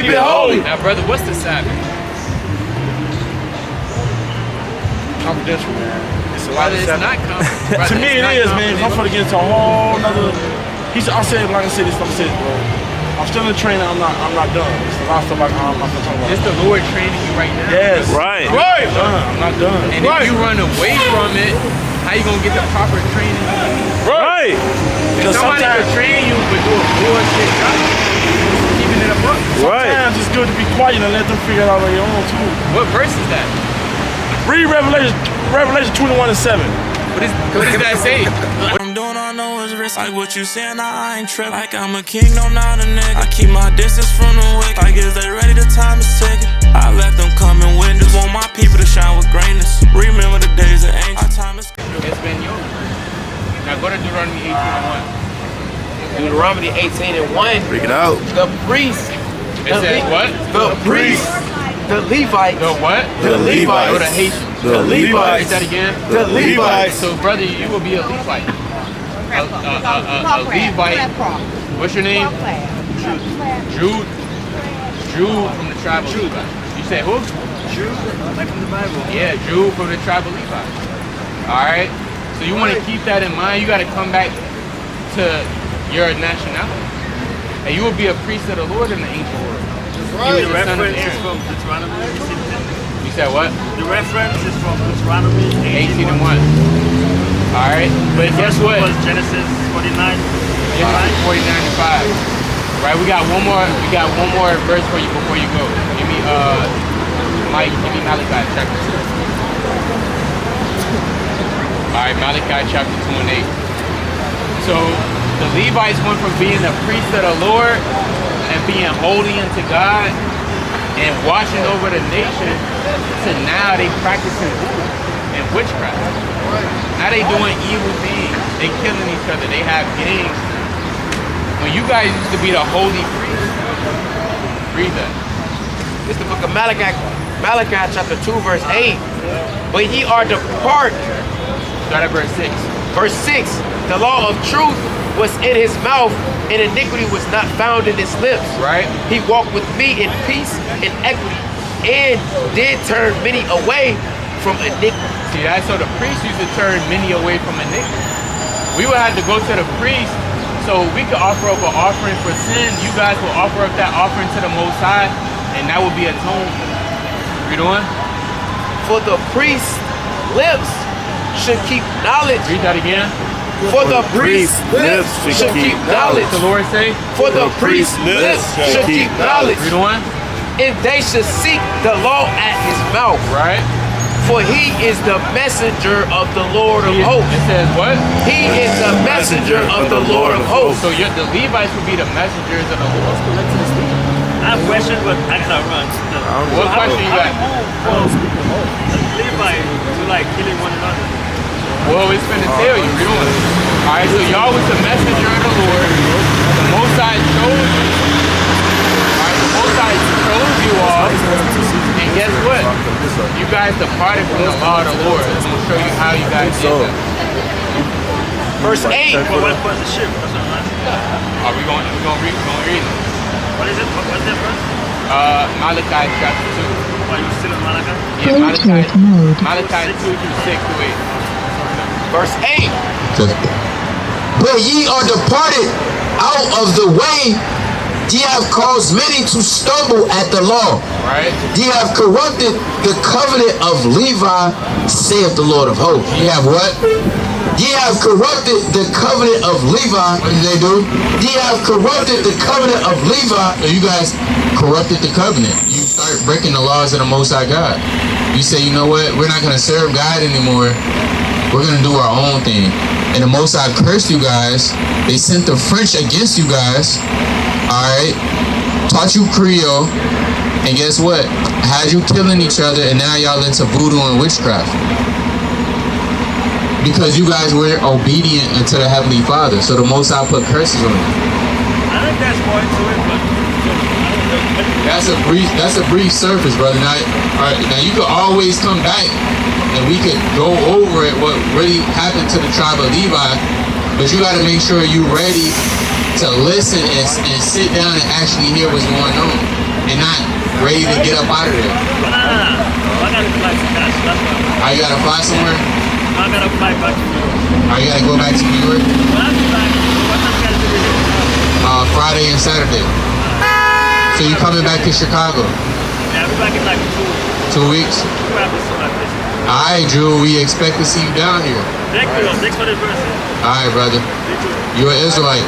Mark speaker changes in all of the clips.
Speaker 1: keep it holy.
Speaker 2: Now, brother, what's the Sabbath?
Speaker 1: Confidential, man. It's a lot
Speaker 2: Brother,
Speaker 1: of
Speaker 2: it's
Speaker 1: Sabbath.
Speaker 2: not confidential.
Speaker 1: To me, it is, man. I'm gonna get into a whole nother. I said, like I said, this, bro. I'm still in the training. I'm not done. It's a lot of stuff I'm not talking about.
Speaker 2: It's the Lord training you right now.
Speaker 1: Yes.
Speaker 3: Right.
Speaker 1: Right. I'm not done.
Speaker 2: And if you run away from it, how you gonna get the proper training?
Speaker 3: Right.
Speaker 2: If somebody can train you but do a bullshit job, keeping it a book.
Speaker 1: Sometimes it's good to be quiet and let them figure it out on their own too.
Speaker 2: What verse is that?
Speaker 1: Read Revelation 21:7.
Speaker 2: What does that say?
Speaker 4: What I'm doing, I know is risk. Like what you saying, I ain't tripping. Like I'm a king, no, not a nigga. I keep my distance from the wicked. I guess they ready, the time is ticking. I let them come and witness. Want my people to shine with greatness. Remember the days of ancient. Our time is.
Speaker 2: It's been yours. Now go to Deuteronomy 18:1.
Speaker 5: Deuteronomy 18:1.
Speaker 3: Bring it out.
Speaker 5: The priest.
Speaker 2: It says what?
Speaker 5: The priest. The Levites.
Speaker 2: The what?
Speaker 5: The Levites.
Speaker 2: Or the Haitians.
Speaker 5: The Levites.
Speaker 2: Say that again.
Speaker 5: The Levites.
Speaker 2: So brother, you will be a Levite. A Levite. What's your name? Jude. Jude from the tribe of Levi. You said who?
Speaker 6: Jude, like from the Bible.
Speaker 2: Yeah, Jude from the tribe of Levi. Alright? So you want to keep that in mind. You got to come back to your nationality. And you will be a priest of the Lord in the ancient world.
Speaker 6: The reference is from Deuteronomy 18:10.
Speaker 2: You said what?
Speaker 6: The reference is from Deuteronomy
Speaker 2: 18:1. Alright? But guess what?
Speaker 6: Was Genesis 49.
Speaker 2: Genesis 49:5. Right, we got one more verse for you before you go. Give me Malachi chapter 2. Alright, Malachi chapter 2 and 8. So the Levites went from being the priests of the Lord and being holy unto God and watching over the nation to now they practicing voodoo and witchcraft. Now they doing evil things. They killing each other. They have gangs. When you guys used to be the holy priests, read that.
Speaker 5: It's the book of Malachi chapter 2, verse 8. But ye are depart.
Speaker 2: Start at verse 6.
Speaker 5: Verse 6. The law of truth was in his mouth, and iniquity was not found in his lips.
Speaker 2: Right.
Speaker 5: He walked with me in peace and equity, and did turn many away from iniquity.
Speaker 2: See that? So the priest used to turn many away from iniquity. We would have to go to the priest so we could offer up an offering for sin. You guys will offer up that offering to the Most High, and that will be atoned. You doing?
Speaker 5: For the priest's lips should keep knowledge.
Speaker 2: Read that again.
Speaker 5: For the priest's lips should keep knowledge.
Speaker 2: The Lord say.
Speaker 5: For the priest's lips should keep knowledge.
Speaker 2: Read on.
Speaker 5: And they should seek the law at his mouth.
Speaker 2: Right.
Speaker 5: For he is the messenger of the Lord of hosts.
Speaker 2: It says what?
Speaker 5: He is the messenger of the Lord of hosts.
Speaker 2: So the Levites will be the messengers of the Lord.
Speaker 6: I have questions, but I gotta run.
Speaker 2: What question you got?
Speaker 6: Levi to like killing one another.
Speaker 2: Well, it's finna tell you. Read on. Alright, so y'all was the messenger of the Lord. The Most High chose you. Alright, the Most High chose you all. And guess what? You guys departed from the law of the Lord. I'm gonna show you how you guys did that.
Speaker 5: Verse 8.
Speaker 6: What was the ship? That's what I'm asking.
Speaker 2: Are we going to read it?
Speaker 6: What is it? What's that verse?
Speaker 2: Malachi chapter 2.
Speaker 6: Are you still in Malachi?
Speaker 2: Yeah, Malachi 2 through 6 to 8.
Speaker 5: Verse 8.
Speaker 7: But ye are departed out of the way. Ye have caused many to stumble at the law.
Speaker 2: Right.
Speaker 7: Ye have corrupted the covenant of Levi, saith the Lord of hosts. Ye have what? Ye have corrupted the covenant of Levi. What did they do? Ye have corrupted the covenant of Levi. So you guys corrupted the covenant. You start breaking the laws of the Most High God. You say, you know what? We're not going to serve God anymore. We're going to do our own thing. And the Most High cursed you guys. They sent the French against you guys. Alright? Taught you Creole. And guess what? Had you killing each other, and now y'all into voodoo and witchcraft. Because you guys were obedient unto the Heavenly Father. So the Most High put curses on you.
Speaker 6: I think that's more into it, but
Speaker 7: That's a brief surface, brother. Now, all right, now you could always come back and we could go over it, what really happened to the tribe of Levi, but you got to make sure you're ready to listen and sit down and actually hear what's going on. And ready to get up out of there.
Speaker 6: No. I gotta fly to Cash. That's why.
Speaker 7: You gotta fly somewhere?
Speaker 6: I gotta fly back to New York.
Speaker 7: You gotta go back to New York?
Speaker 6: Well, I'll be back. What time you gotta do this?
Speaker 7: Friday and Saturday. So you coming back to Chicago?
Speaker 6: Yeah, I'll be back in like 2 weeks.
Speaker 7: 2 weeks?
Speaker 6: We'll have this like this.
Speaker 7: Alright, Drew, we expect to see you down here.
Speaker 6: Thank you. Thanks for the person.
Speaker 7: Alright, brother. You're an Israelite.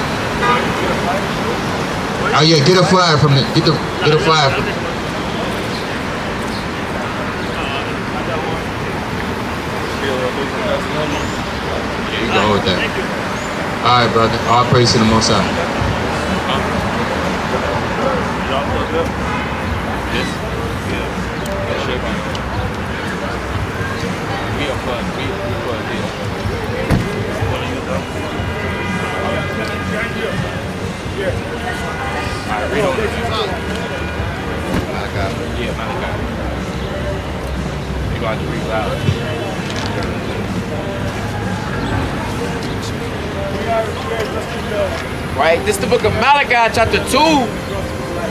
Speaker 7: Oh yeah, get a flyer from it. Get a flyer from it. Yeah, you can hold that. Alright, brother. All praise to the Most High.
Speaker 2: Yeah, Malachi. You got to read loud.
Speaker 5: Right? This is the book of Malachi, chapter 2,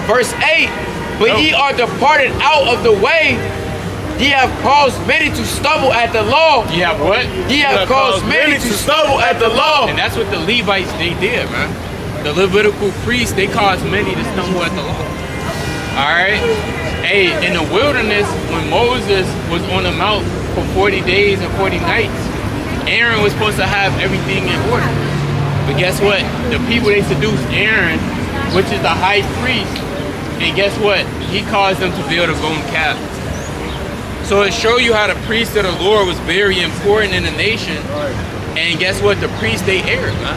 Speaker 5: verse 8. But ye are departed out of the way. Ye have caused many to stumble at the law.
Speaker 2: You have what?
Speaker 5: Ye have caused many to stumble at the law.
Speaker 2: And that's what the Levites, they did, man. The Levitical priests, they caused many to stumble at the law. Alright? Hey, in the wilderness, when Moses was on the mount for 40 days and 40 nights, Aaron was supposed to have everything in order. But guess what? The people, they seduced Aaron, which is the high priest, and guess what? He caused them to build a golden calf. So it shows you how the priest of the Lord was very important in the nation. And guess what? The priests, they erred, man.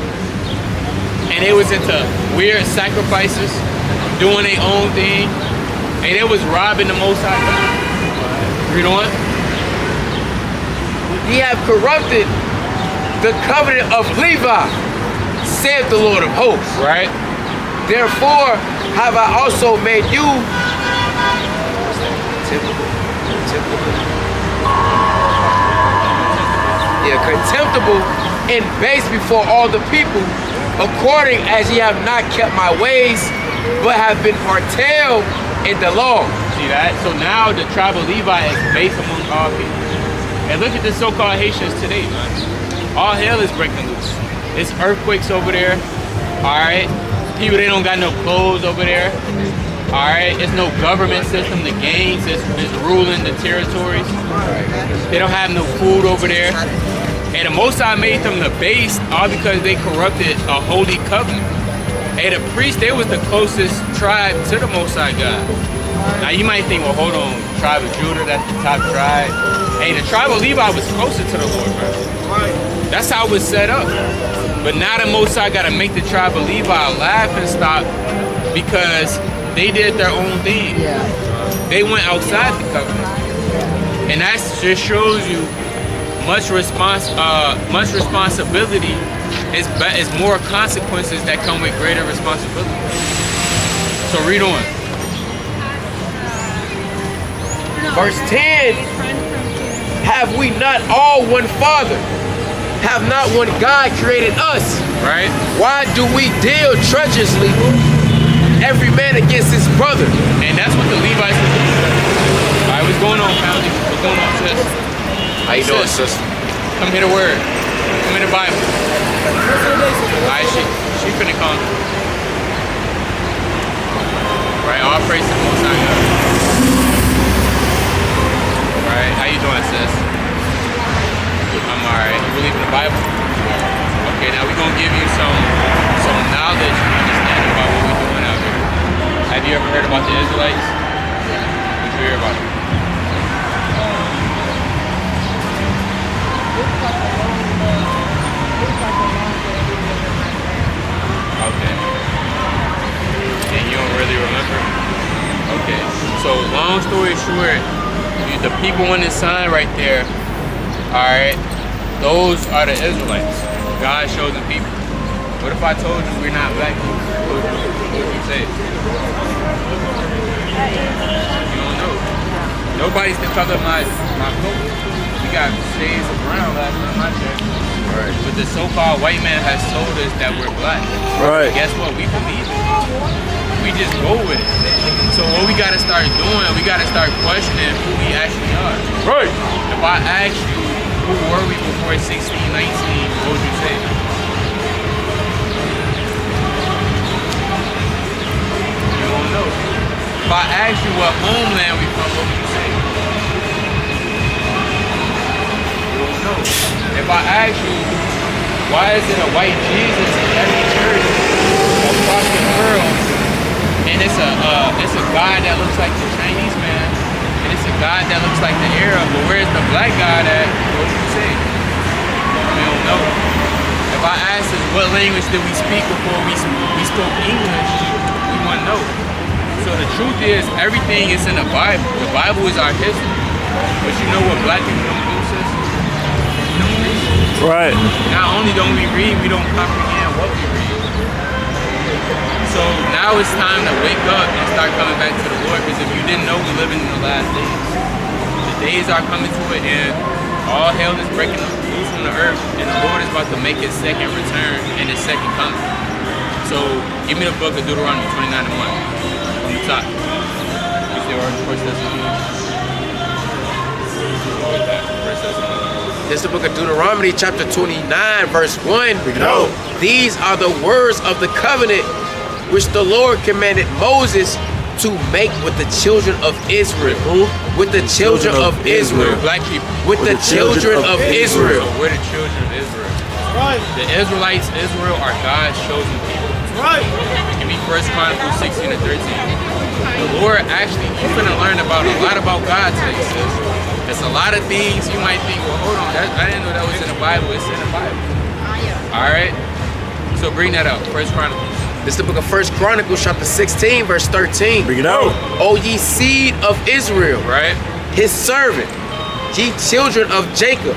Speaker 2: And they was into weird sacrifices, doing their own thing, and they was robbing the Most High God. Read on.
Speaker 5: Ye have corrupted the covenant of Levi, saith the Lord of hosts.
Speaker 2: Right?
Speaker 5: Therefore have I also made you contemptible and base before all the people, according as ye have not kept my ways, but have been partailed in the law.
Speaker 2: See that? So now the tribe of Levi is based among all people. And look at the so-called Haitians today, man. All hell is breaking loose. It's earthquakes over there. Alright? People, they don't got no clothes over there. Alright? There's no government system. The gangs is ruling the territories. They don't have no food over there. And the Most High made them the base all because they corrupted a holy covenant. Hey, the priests, they was the closest tribe to the Most High God. Now you might think, well, hold on, tribe of Judah, that's the top tribe. Hey, the tribe of Levi was closer to the Lord, bro. That's how it was set up. But now the Most High got to make the tribe of Levi laugh and stop because they did their own thing. They went outside the covenant. And that just shows you much responsibility is more consequences that come with greater responsibility. So read on.
Speaker 5: Verse 10, have we not all one Father? Have not one God created us?
Speaker 2: Right?
Speaker 5: Why do we deal treacherously, every man against his brother?
Speaker 2: And that's what the Levites was doing. All right, what's going on, family? What's going on, sis?
Speaker 5: How you doing, sister?
Speaker 2: Come hear the word. Come hear the Bible. All right, she finna come. Right, all praise to the Most High God. Right, how you doing, sis? I'm alright. You believe in the Bible? Okay, now we're gonna give you some knowledge and understanding about what we're doing out here. Have you ever heard about the Israelites? What you hear about them? Okay. And you don't really remember? Okay. So long story short, the people on this sign right there, alright, those are the Israelites. God's chosen people. What if I told you we're not black people? What would you say? You don't know. Nobody's the color of my coat. We got shades of brown last time I checked. Right. But the so-called white man has told us that we're black.
Speaker 1: Right.
Speaker 2: Guess what? We believe it. We just go with it. So what we gotta start doing, we gotta start questioning who we actually are.
Speaker 1: Right.
Speaker 2: If I ask you, who were we before 16, 19, what would you say? You don't know. If I ask you what homeland we from, what would you say? You don't know. If I ask you, why is it a white Jesus in every church across the world, and it's a God that looks like the Chinese man, and it's a God that looks like the Arab, but where's the black God at? What would you say? We don't know. If I ask us what language did we speak before we spoke English, we wouldn't know. So the truth is, everything is in the Bible. The Bible is our history. But you know what black people don't do, sis? We don't read.
Speaker 1: Right.
Speaker 2: Not only don't we read, we don't comprehend what we read. So now it's time to wake up and start coming back to the Lord, because if you didn't know, we're living in the last days. The days are coming to an end. All hell is breaking loose on the earth, and the Lord is about to make his second return and his second coming. So give me the book of Deuteronomy 29:1 from the top. You still are First Thessalonians.
Speaker 5: This is the book of Deuteronomy, chapter 29, verse 1.
Speaker 1: No.
Speaker 5: These are the words of the covenant which the Lord commanded Moses to make with the children of Israel. With the children of Israel.
Speaker 2: Black people.
Speaker 5: With the children of Israel.
Speaker 2: So we're the children of Israel.
Speaker 1: Right.
Speaker 2: The Israelites, Israel, are God's chosen people.
Speaker 1: Right.
Speaker 2: Give me 1 Chronicles 16 and 13. The Lord actually, you're going to learn about a lot about God today, sis. There's a lot of things you might think, well, hold on, I didn't know that was in the Bible. It's in the Bible. All right? So bring that up, 1 Chronicles.
Speaker 5: This is the book of 1 Chronicles, chapter 16, verse 13.
Speaker 1: Bring it out.
Speaker 5: O ye seed of Israel,
Speaker 2: Right?
Speaker 5: his servant, ye children of Jacob,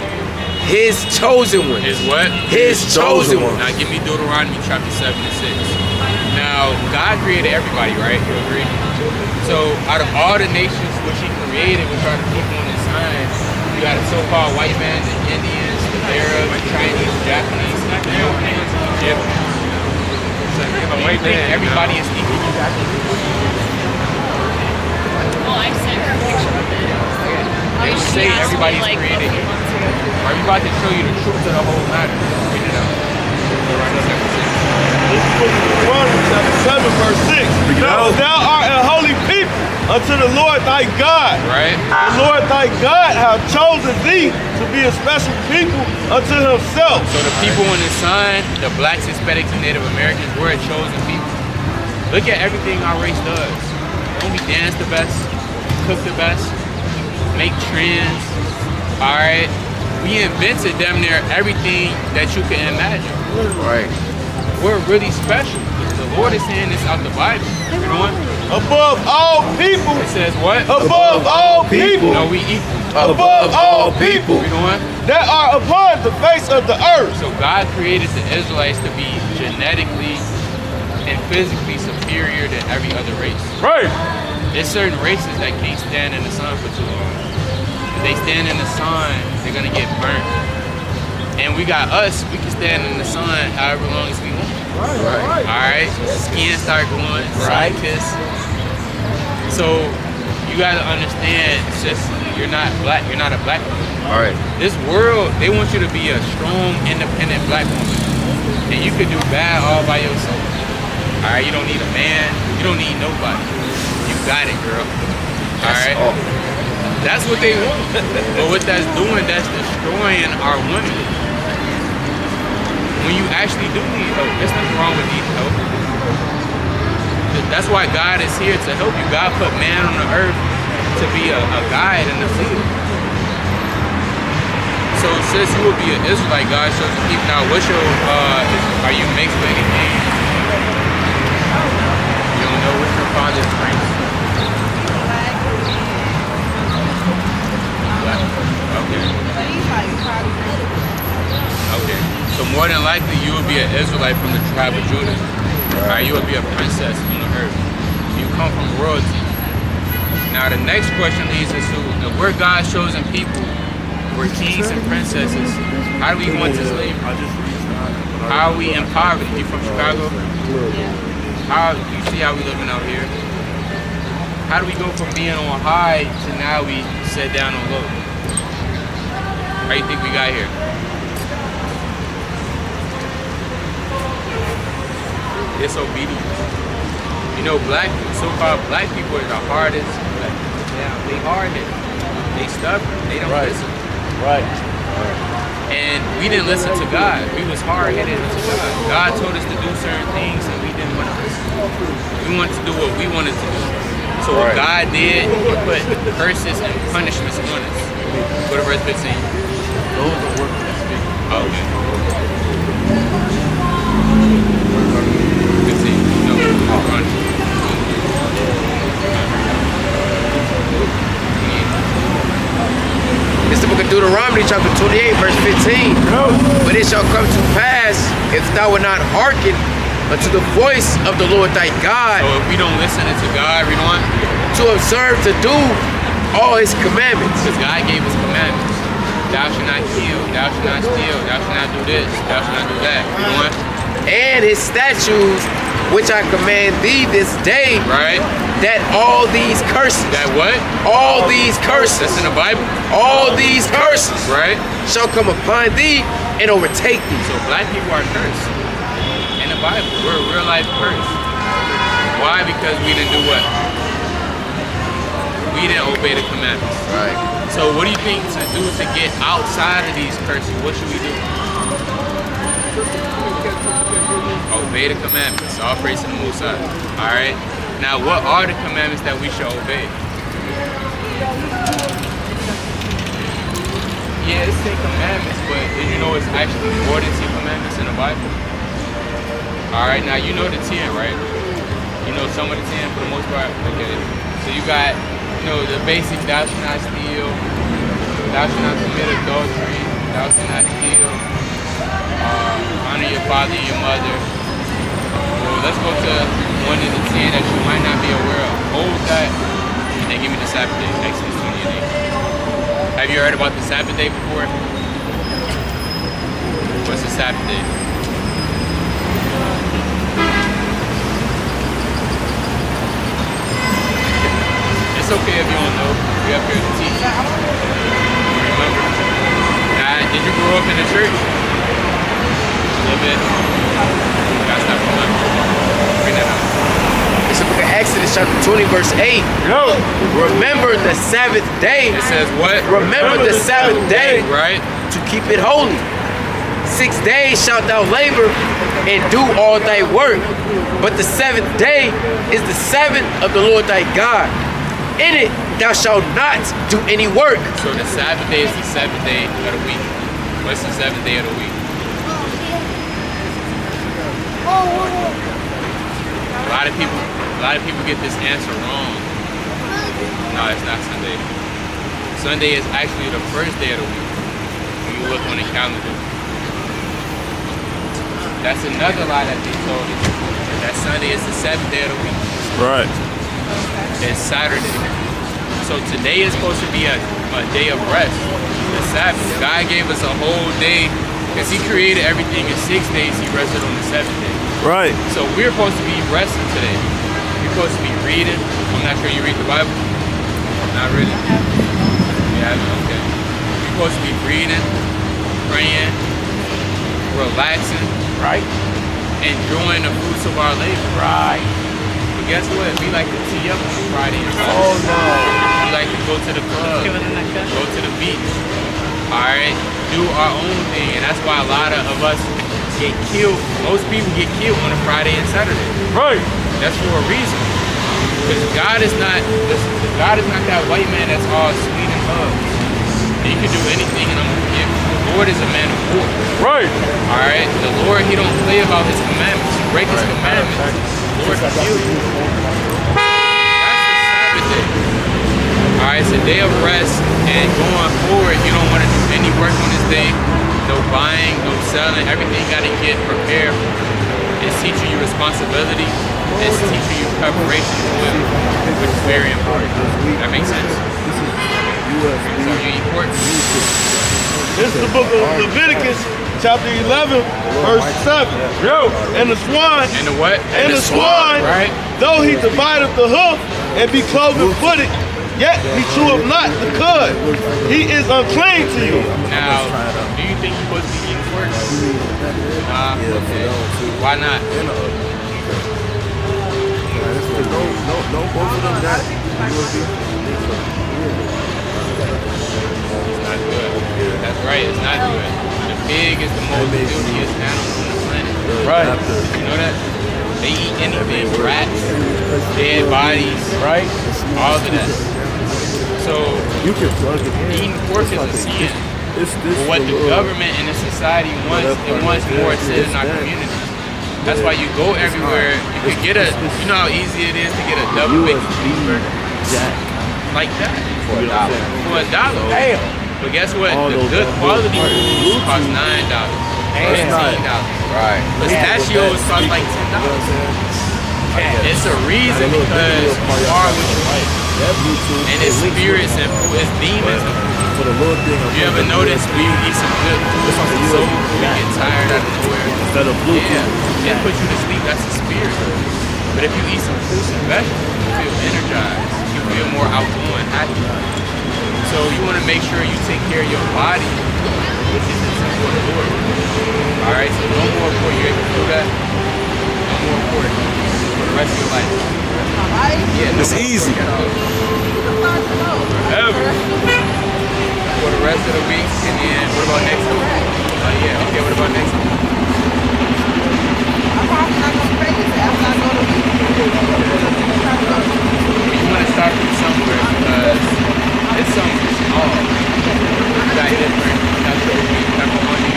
Speaker 5: his chosen one.
Speaker 2: Is what?
Speaker 5: His chosen one.
Speaker 2: Now give me Deuteronomy chapter 7 and 6. Now, God created everybody, right? You agree? So, out of all the nations which he created, which are the people on his sign, you got the so-called white man, the Indians, the Arabs, the Chinese, the Japanese, the Europeans, the Egyptians. So, you think everybody is equal?
Speaker 3: Well, I sent her a picture of it.
Speaker 2: They would say everybody's created equal. Are you about to show you the truth of the whole matter? Read it out. Deuteronomy 7:6.
Speaker 8: This is book of Deuteronomy, chapter 7, verse 6. Now thou art a holy people unto the Lord thy God.
Speaker 2: Right?
Speaker 8: The Lord thy God hath chosen thee to be a special people unto himself.
Speaker 2: So the people on the sign, the blacks, Hispanics, and Native Americans, we're a chosen people. Look at everything our race does. Don't we dance the best, cook the best, make trends, all right? We invented damn near everything that you can imagine.
Speaker 5: Right.
Speaker 2: We're really special. The Lord is saying this out the Bible. You know what?
Speaker 8: Above all people.
Speaker 2: It says what?
Speaker 8: Above all people.
Speaker 2: No, we equal.
Speaker 8: Above all people
Speaker 2: You know what?
Speaker 8: that are upon the face of the earth.
Speaker 2: So God created the Israelites to be genetically and physically superior than every other race.
Speaker 1: Right.
Speaker 2: There's certain races that can't stand in the sun for too long. If they stand in the sun, they're gonna get burnt. And we got us, we can stand in the sun however long as we want.
Speaker 8: Right.
Speaker 2: Alright? Skin start glowing, sun kiss. So you gotta understand, it's just you're not black, you're not a black woman.
Speaker 5: Alright.
Speaker 2: This world, they want you to be a strong, independent black woman. And you could do bad all by yourself. Alright, you don't need a man, you don't need nobody. You got it, girl. Alright? That's what they want. But what that's doing, that's destroying our women. When you actually do need help, there's nothing wrong with needing help. That's why God is here to help you. God put man on the earth to be a guide and a leader. So since you will be an Israelite, God shows you keep. Now, what's your, are you mixed with anything? You don't know what's your father's race? Okay. Okay. So more than likely you will be an Israelite from the tribe of Judah. Alright, you will be a princess on the earth. You come from royalty. Now the next question leads us to, if we're God's chosen people, we're kings and princesses, How do we go into slavery? How are we in poverty? You from Chicago? How you see how we living out here? How do we go from being on high to now we sit down on low? How you think we got here? Disobedience. You know, so-called black people are the hardest. They hard-headed. They stubborn. They don't listen.
Speaker 1: Right.
Speaker 2: And we didn't listen to God. We was hard-headed to God. God told us to do certain things and we didn't want to listen. We wanted to do what we wanted to do. So what God did, He put curses and punishments on us. Go to verse 15.
Speaker 1: Those are working that speak.
Speaker 2: Okay. 15. No, run.
Speaker 5: It's the book of Deuteronomy, chapter 28, verse 15. But it shall come to pass, if thou wilt not hearken unto the voice of the Lord thy God,
Speaker 2: So if we don't listen to God, read on.
Speaker 5: to observe to do all his commandments,
Speaker 2: Because God gave us commandments. Thou shalt not kill, thou shalt not steal, thou shalt not do this, thou shalt not do that. Read on.
Speaker 5: and his statutes, which I command thee this day,
Speaker 2: Right?
Speaker 5: that all these curses,
Speaker 2: That what?
Speaker 5: all these curses,
Speaker 2: That's in the Bible.
Speaker 5: all these curses
Speaker 2: Right?
Speaker 5: shall come upon thee and overtake thee.
Speaker 2: So black people are cursed. In the Bible, we're a real life curse. Why? Because we didn't do what? We didn't obey the commandments.
Speaker 5: Right.
Speaker 2: So what do you think to do to get outside of these curses? What should we do? Obey the commandments. All praise to the Most High. Alright? Now what are the commandments that we should obey? Yeah, it's 10 commandments, but did you know it's actually more than 10 commandments in the Bible? Alright, now you know the 10, right? You know some of the 10 for the most part? Okay. So you got, you know, the basic, thou shalt not steal, thou shalt not commit adultery, thou shalt not kill, honor your father and your mother. Well, let's go to one of the 10 that you might not be aware of. Hold that, and then give me the Sabbath day, Exodus 20:8. Have you heard about the Sabbath day before? What's the Sabbath day? It's okay if you don't know. We up here to teach. Remember? Did you grow up in the church? A little bit. You gotta stop remembering. Bring that out.
Speaker 5: It's the book of Exodus, chapter 20, verse 8. Remember the Sabbath day.
Speaker 2: It says what?
Speaker 5: Remember the Sabbath day
Speaker 2: Right?
Speaker 5: to keep it holy. 6 days shalt thou labor and do all thy work. But the 7th day is the Sabbath of the Lord thy God. In it thou shalt not do any work.
Speaker 2: So the Sabbath day is the 7th day of the week. What's the 7th day of the week? A lot of people get this answer wrong. No, it's not Sunday. Sunday is actually the first day of the week when you look on the calendar. That's another lie that they told us. That Sunday is the 7th day of the week.
Speaker 1: Right.
Speaker 2: It's Saturday. So today is supposed to be a day of rest. The Sabbath. God gave us a whole day because He created everything in 6 days. He rested on the 7th day.
Speaker 1: Right.
Speaker 2: So we're supposed to be resting today. We're supposed to be reading. I'm not sure you read the Bible. Not really. Yeah, okay. We're supposed to be reading, praying, relaxing,
Speaker 5: Right?
Speaker 2: enjoying the fruits of our labor.
Speaker 5: Right.
Speaker 2: But guess what? We like to tee up on Friday and Saturday.
Speaker 5: Oh no.
Speaker 2: We like to go to the club, go to the beach. Alright? Do our own thing. And that's why a lot of us get killed. Most people get killed on a Friday and Saturday.
Speaker 1: Right.
Speaker 2: That's for a reason. Because God is not that white man that's all sweet and love. He can do anything and I'm gonna give. The Lord is a man of war.
Speaker 1: Right.
Speaker 2: Alright? The Lord, He don't play about His commandments. You break His commandments, the Lord can kill you. That's the Sabbath day. Alright, it's a day of rest, and going forward, you don't want to do any work on this day. No buying, no selling, everything got to get prepared. It's teaching you responsibility. It's teaching you preparation for it, which is very important. That makes sense? So you eat pork?
Speaker 8: This is the book of Leviticus, chapter 11, verse 7. Yo. And the swine.
Speaker 2: And the what?
Speaker 8: And the swine,
Speaker 2: right?
Speaker 8: Though he divideth the hoof and be cloven footed, yet he cheweth not the cud. He is unclean to you.
Speaker 2: Now, do you think you're supposed to be eating pork? Nah, okay. Why not?
Speaker 9: No, both of them got
Speaker 2: It's not good. That's right, it's not good. The pig is the most filthiest animal on the planet.
Speaker 1: Right.
Speaker 2: You know that? They eat anything, rats, dead bodies,
Speaker 1: Right.
Speaker 2: all of that. So,
Speaker 9: you can plug it in.
Speaker 2: eating pork is a sin.
Speaker 9: This
Speaker 2: But what the government and the society wants, it wants more said in our community. That's why you go everywhere. You can get you know how easy it is to get a double bacon cheeseburger? Like that.
Speaker 1: For $1.
Speaker 2: For $1.
Speaker 1: Damn.
Speaker 2: But guess what? The good quality costs $9, $15.
Speaker 1: Right.
Speaker 2: Pistachios cost like $10. It's a reason because you are what you like. And it's spirits and it's demons.
Speaker 9: For the little thing.
Speaker 2: You ever notice when you eat some good food, so you get tired out of nowhere?
Speaker 9: Instead of Bluetooth.
Speaker 2: Yeah, it puts you to sleep. That's the spirit. But if you eat some fruits and vegetables, you feel energized. You feel more outgoing, happy. So you want to make sure you take care of your body, which is the temple of the Lord. All right, so no more pork. You able to do that? No more pork for the rest of your life. Yeah,
Speaker 1: It's easy.
Speaker 2: Forever. For the rest of the week, and then what about next week? Yeah, okay, what about next week? You want to start from somewhere because it's something small. You got different types of meat, pepperoni,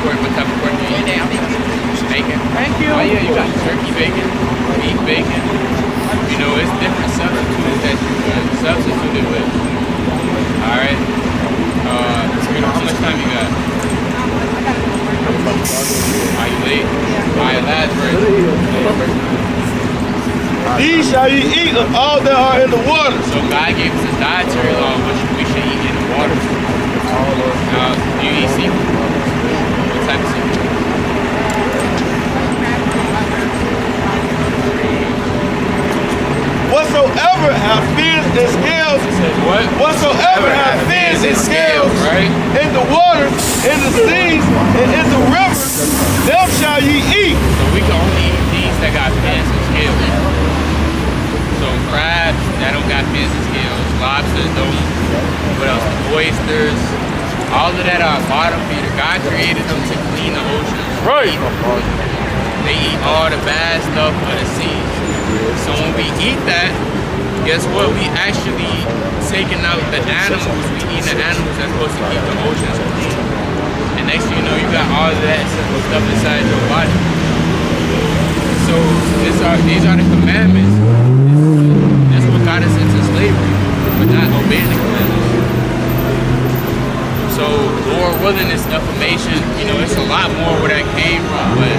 Speaker 2: what type of pork do you eat? Bacon. Thank you. Oh yeah, you got turkey bacon, beef bacon. You know, it's different substitutes that you can substitute it with. Alright. You know, how much time you got? Are you late? Alright, last verse.
Speaker 8: These shall ye eat of all that are in the water.
Speaker 2: So God gave us a dietary law which we should eat in the water. Now, do you eat seafood? What type of seafood?
Speaker 8: Whatsoever have fins and scales,
Speaker 2: What?
Speaker 8: whatsoever have fins and scales,
Speaker 2: right?
Speaker 8: in the waters, in the seas, and in the rivers, them shall ye eat.
Speaker 2: So we can only eat things that got fins and scales. So crabs that don't got fins and scales, lobsters don't. What else? Oysters. All of that are bottom feeder. God created them to clean the oceans.
Speaker 1: Right.
Speaker 2: They eat all the bad stuff of the sea. So when we eat that, guess what? We actually taking out the animals. We eat the animals that's supposed to keep the oceans clean. And next thing you know, you got all of that stuff inside your body. So these are the commandments. That's what got us into slavery, but not obeying the commandments. So Lord willing, this information, you know, it's a lot more where that came from, but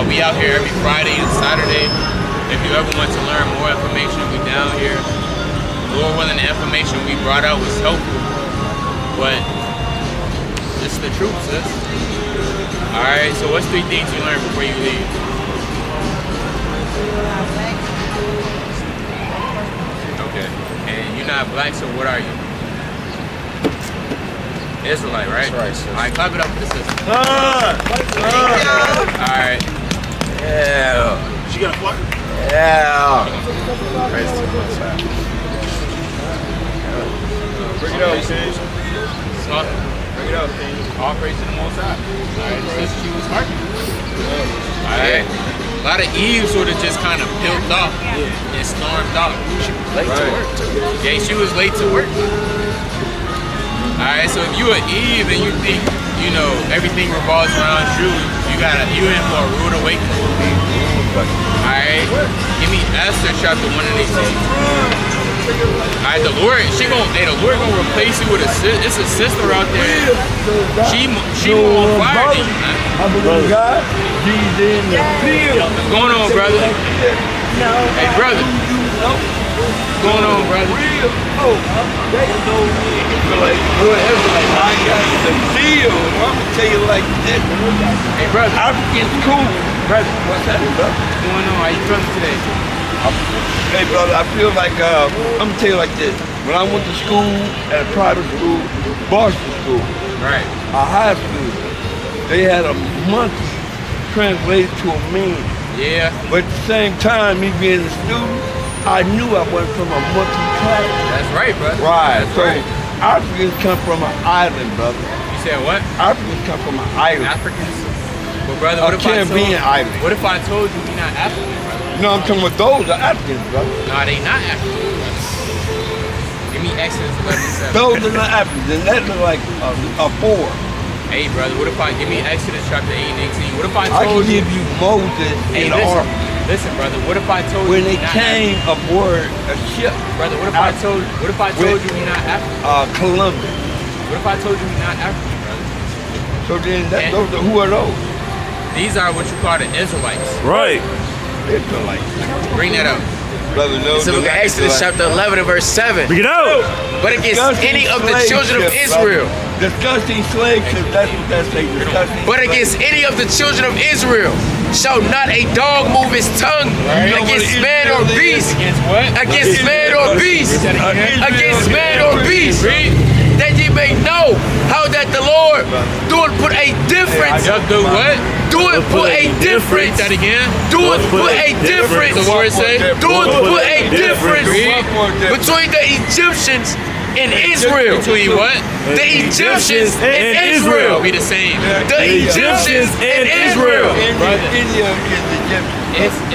Speaker 2: we out here every Friday and Saturday. If you ever want to learn more information, we down here. Lord willing, the information we brought out was helpful, but it's the truth, sis. Alright, so what's 3 things you learned before you leave? Okay, and you're not black, so what are you? Israelite, right?
Speaker 1: That's right, sis.
Speaker 2: Alright, clap it up for the sister. Alright.
Speaker 1: Yeah.
Speaker 8: She got a flirt?
Speaker 1: Yeah. Praise to the Most High.
Speaker 8: Bring it up, King.
Speaker 2: Bring it up, King. All praise to the Most High. Alright, the sister, she was hearkening. Alright. A lot of Eve sort of just kind of built up and stormed off. She was late to work too. Yeah, she was late to work. Alright, so if you are Eve and you think, you know, everything revolves around you, you in for a rude awakening. Alright, give me Esther chapter 1 and 18. Alright, the Lord gonna replace you with it's a sister out there. She more on fire than you, man.
Speaker 8: I believe God. He's in the field.
Speaker 2: What's going on, brother? Hey, brother. going on, brother?
Speaker 8: Real folk, they know me. Like, I got the deal. I'm gonna tell you like this.
Speaker 2: Hey, brother.
Speaker 8: African's cool.
Speaker 2: Brother.
Speaker 8: What's happening, brother?
Speaker 2: What's going on? How you feeling today?
Speaker 8: Hey, brother, I feel like, I'm gonna tell you like this. When I went to school, at a private school, Boston school,
Speaker 2: Right.
Speaker 8: a high school, they had a month translated to a mean.
Speaker 2: Yeah.
Speaker 8: But at the same time, me being a student, I knew I wasn't from a monthly class.
Speaker 2: That's right, brother.
Speaker 8: Right.
Speaker 2: That's
Speaker 8: So
Speaker 2: right.
Speaker 8: Africans come from an island, brother.
Speaker 2: You said what?
Speaker 8: Africans come from an island.
Speaker 2: Africans? Well, brother, what if I told
Speaker 8: Caribbean island.
Speaker 2: What if I told you we're not African, brother?
Speaker 8: No, I'm talking about those are Africans, brother.
Speaker 2: No, they not African, brother. Give me Exodus 11:7.
Speaker 8: Those are not Africans, and that look like a four.
Speaker 2: Hey, brother, what if I give me Exodus chapter 8 and 18? What if I
Speaker 8: I can
Speaker 2: told you?
Speaker 8: give you Moses
Speaker 2: Hey,
Speaker 8: in the
Speaker 2: listen,
Speaker 8: ark.
Speaker 2: listen, brother. What if I told
Speaker 8: When
Speaker 2: you
Speaker 8: they
Speaker 2: we're not
Speaker 8: came aboard a ship,
Speaker 2: African? Brother, what if I told? What if I told you we're not African?
Speaker 8: Columbus.
Speaker 2: What if I told you we're not African, brother?
Speaker 8: So then,
Speaker 2: And-
Speaker 8: who are those?
Speaker 2: These are what you call the Israelites.
Speaker 1: Right.
Speaker 8: Israelites.
Speaker 2: Bring that up.
Speaker 8: Brother, no.
Speaker 5: It's the book of Exodus chapter 11 and verse 7.
Speaker 1: Bring it out.
Speaker 5: But against any of the children of Israel.
Speaker 8: Disgusting slave ship, that's what that say. Disgusting
Speaker 5: But
Speaker 8: slave
Speaker 5: against
Speaker 8: ship.
Speaker 5: any of the children of Israel shall not a dog move his tongue against man or beast.
Speaker 2: Against what?
Speaker 5: Against man or beast. Against man or beast. That ye may know how that the Lord doeth put a difference.
Speaker 2: Y'all do what?
Speaker 5: Doeth put a difference.
Speaker 2: Say that again.
Speaker 5: Doeth put a difference.
Speaker 2: The word say?
Speaker 5: Doeth put a difference
Speaker 2: Read.
Speaker 5: between the Egyptians and Israel.
Speaker 2: Between what?
Speaker 5: The Egyptians and Israel.
Speaker 2: Be the same.
Speaker 5: The Egyptians and Israel.
Speaker 2: Brother.
Speaker 8: India is Egyptian.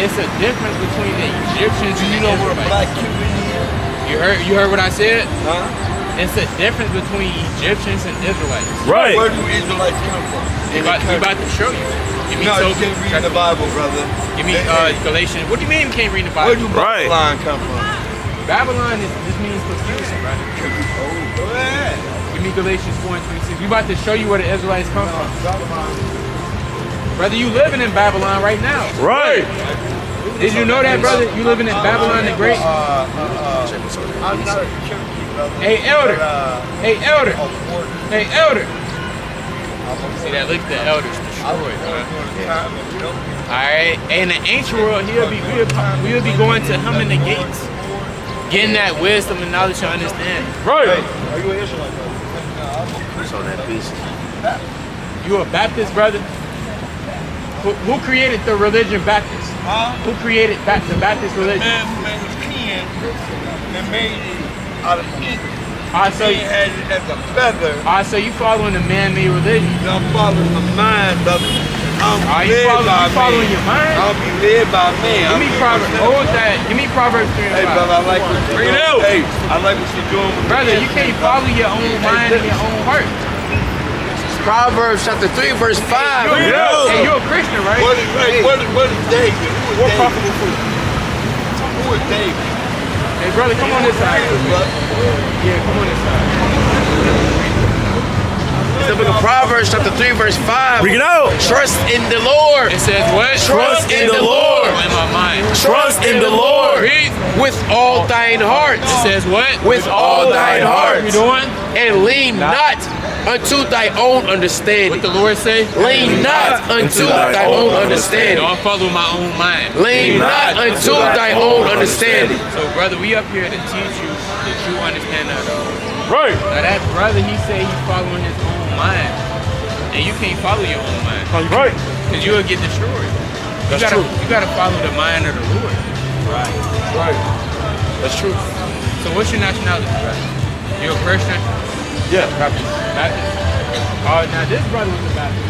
Speaker 2: It's a difference between the Egyptians and
Speaker 8: You
Speaker 2: the
Speaker 8: know what a
Speaker 2: Israelites.
Speaker 8: black Cuban is?
Speaker 2: You heard what I said?
Speaker 8: Huh?
Speaker 2: It's a difference between Egyptians and Israelites.
Speaker 1: Right.
Speaker 8: Where do Israelites come from?
Speaker 2: We about to show you. Give me
Speaker 8: No, you
Speaker 2: Tobit,
Speaker 8: can't read the Bible, brother.
Speaker 2: Give me Galatians. What do you mean you can't read the
Speaker 8: Where
Speaker 2: Bible?
Speaker 8: do
Speaker 1: Right.
Speaker 8: Babylon come from?
Speaker 2: Babylon just means confusion, brother.
Speaker 8: Go ahead.
Speaker 2: Give me Galatians 4 and 26. We about to show you where the Israelites come from. Brother, you living in Babylon right now.
Speaker 1: Right.
Speaker 2: Did you know that, brother? You living in Babylon the Great?
Speaker 8: I'm not a Cherokee, brother.
Speaker 2: Hey, elder. Hey, elder.
Speaker 8: Oh,
Speaker 2: Hey, elder. See that? Look at the elders destroyed. Alright. In the ancient world, we'll be going to him in the gates. Getting that wisdom and knowledge to understand.
Speaker 1: Right.
Speaker 8: Are you an Israelite, brother?
Speaker 9: So that piece.
Speaker 2: You a Baptist, brother? Who created the religion Baptist?
Speaker 8: Huh?
Speaker 2: Who created the Baptist religion?
Speaker 8: Man was kin and made it out of ink.
Speaker 2: So
Speaker 8: He had it as a feather.
Speaker 2: so you following the man-made religion?
Speaker 8: I'm following my mind, brother. I'm
Speaker 2: You
Speaker 8: led by
Speaker 2: following
Speaker 8: man.
Speaker 2: your mind?
Speaker 8: I'll be led by man.
Speaker 2: Give me Proverbs. Hold that. Give me Proverbs 3 and 5.
Speaker 8: Hey, brother, I like what you're
Speaker 1: Bring it
Speaker 8: doing.
Speaker 1: out.
Speaker 8: Hey, I like what you're doing with
Speaker 2: Brother,
Speaker 8: the
Speaker 2: you can't follow your own mind and your own heart.
Speaker 5: Proverbs chapter 3 verse 5.
Speaker 2: Hey, you're a Christian, right?
Speaker 8: What is David? Who is David? Who is David?
Speaker 2: Hey, brother, come on this side. Yeah, come on this side.
Speaker 5: It's the book of Proverbs chapter 3 verse 5.
Speaker 1: Bring it out.
Speaker 5: Trust in the Lord.
Speaker 2: It says what?
Speaker 5: Trust in the Lord.
Speaker 2: In my mind.
Speaker 5: Trust in the Lord.
Speaker 2: Read.
Speaker 5: With all thine heart.
Speaker 2: It says what?
Speaker 5: With all thine heart.
Speaker 2: What you doing?
Speaker 5: And lean not unto thy own
Speaker 2: What
Speaker 5: understanding.
Speaker 2: the Lord say?
Speaker 5: Lean not unto thy own understanding.
Speaker 2: Don't follow my own mind.
Speaker 5: Lean not unto thy own understanding.
Speaker 2: So, brother, we up here to teach you the true understanding of the Lord.
Speaker 1: Right.
Speaker 2: Now, that brother, he say he's following his own mind. And you can't follow your own mind.
Speaker 1: Right.
Speaker 2: Because you'll get destroyed.
Speaker 1: That's true.
Speaker 2: You gotta follow the mind of the Lord.
Speaker 1: Right. Right. That's true.
Speaker 2: So what's your nationality, brother? You're a Christian?
Speaker 1: Yeah. Baptist.
Speaker 2: Baptist? Oh, now this brother was a Baptist.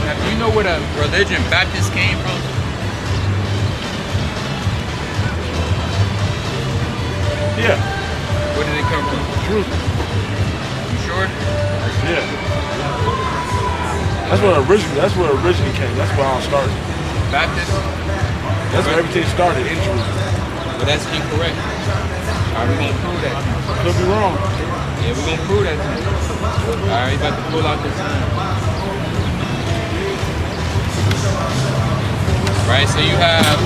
Speaker 2: Now, do you know where the religion Baptist came from?
Speaker 1: Yeah.
Speaker 2: Where did it come from?
Speaker 1: True.
Speaker 2: You sure?
Speaker 1: Yeah. That's where it originally came. That's where it all started.
Speaker 2: Baptist?
Speaker 1: That's where everything started in Jerusalem.
Speaker 2: But that's incorrect. Are we gonna prove that?
Speaker 1: Could be wrong.
Speaker 2: Yeah, we're gonna prove that. Alright, about to pull out this time. Right, so you have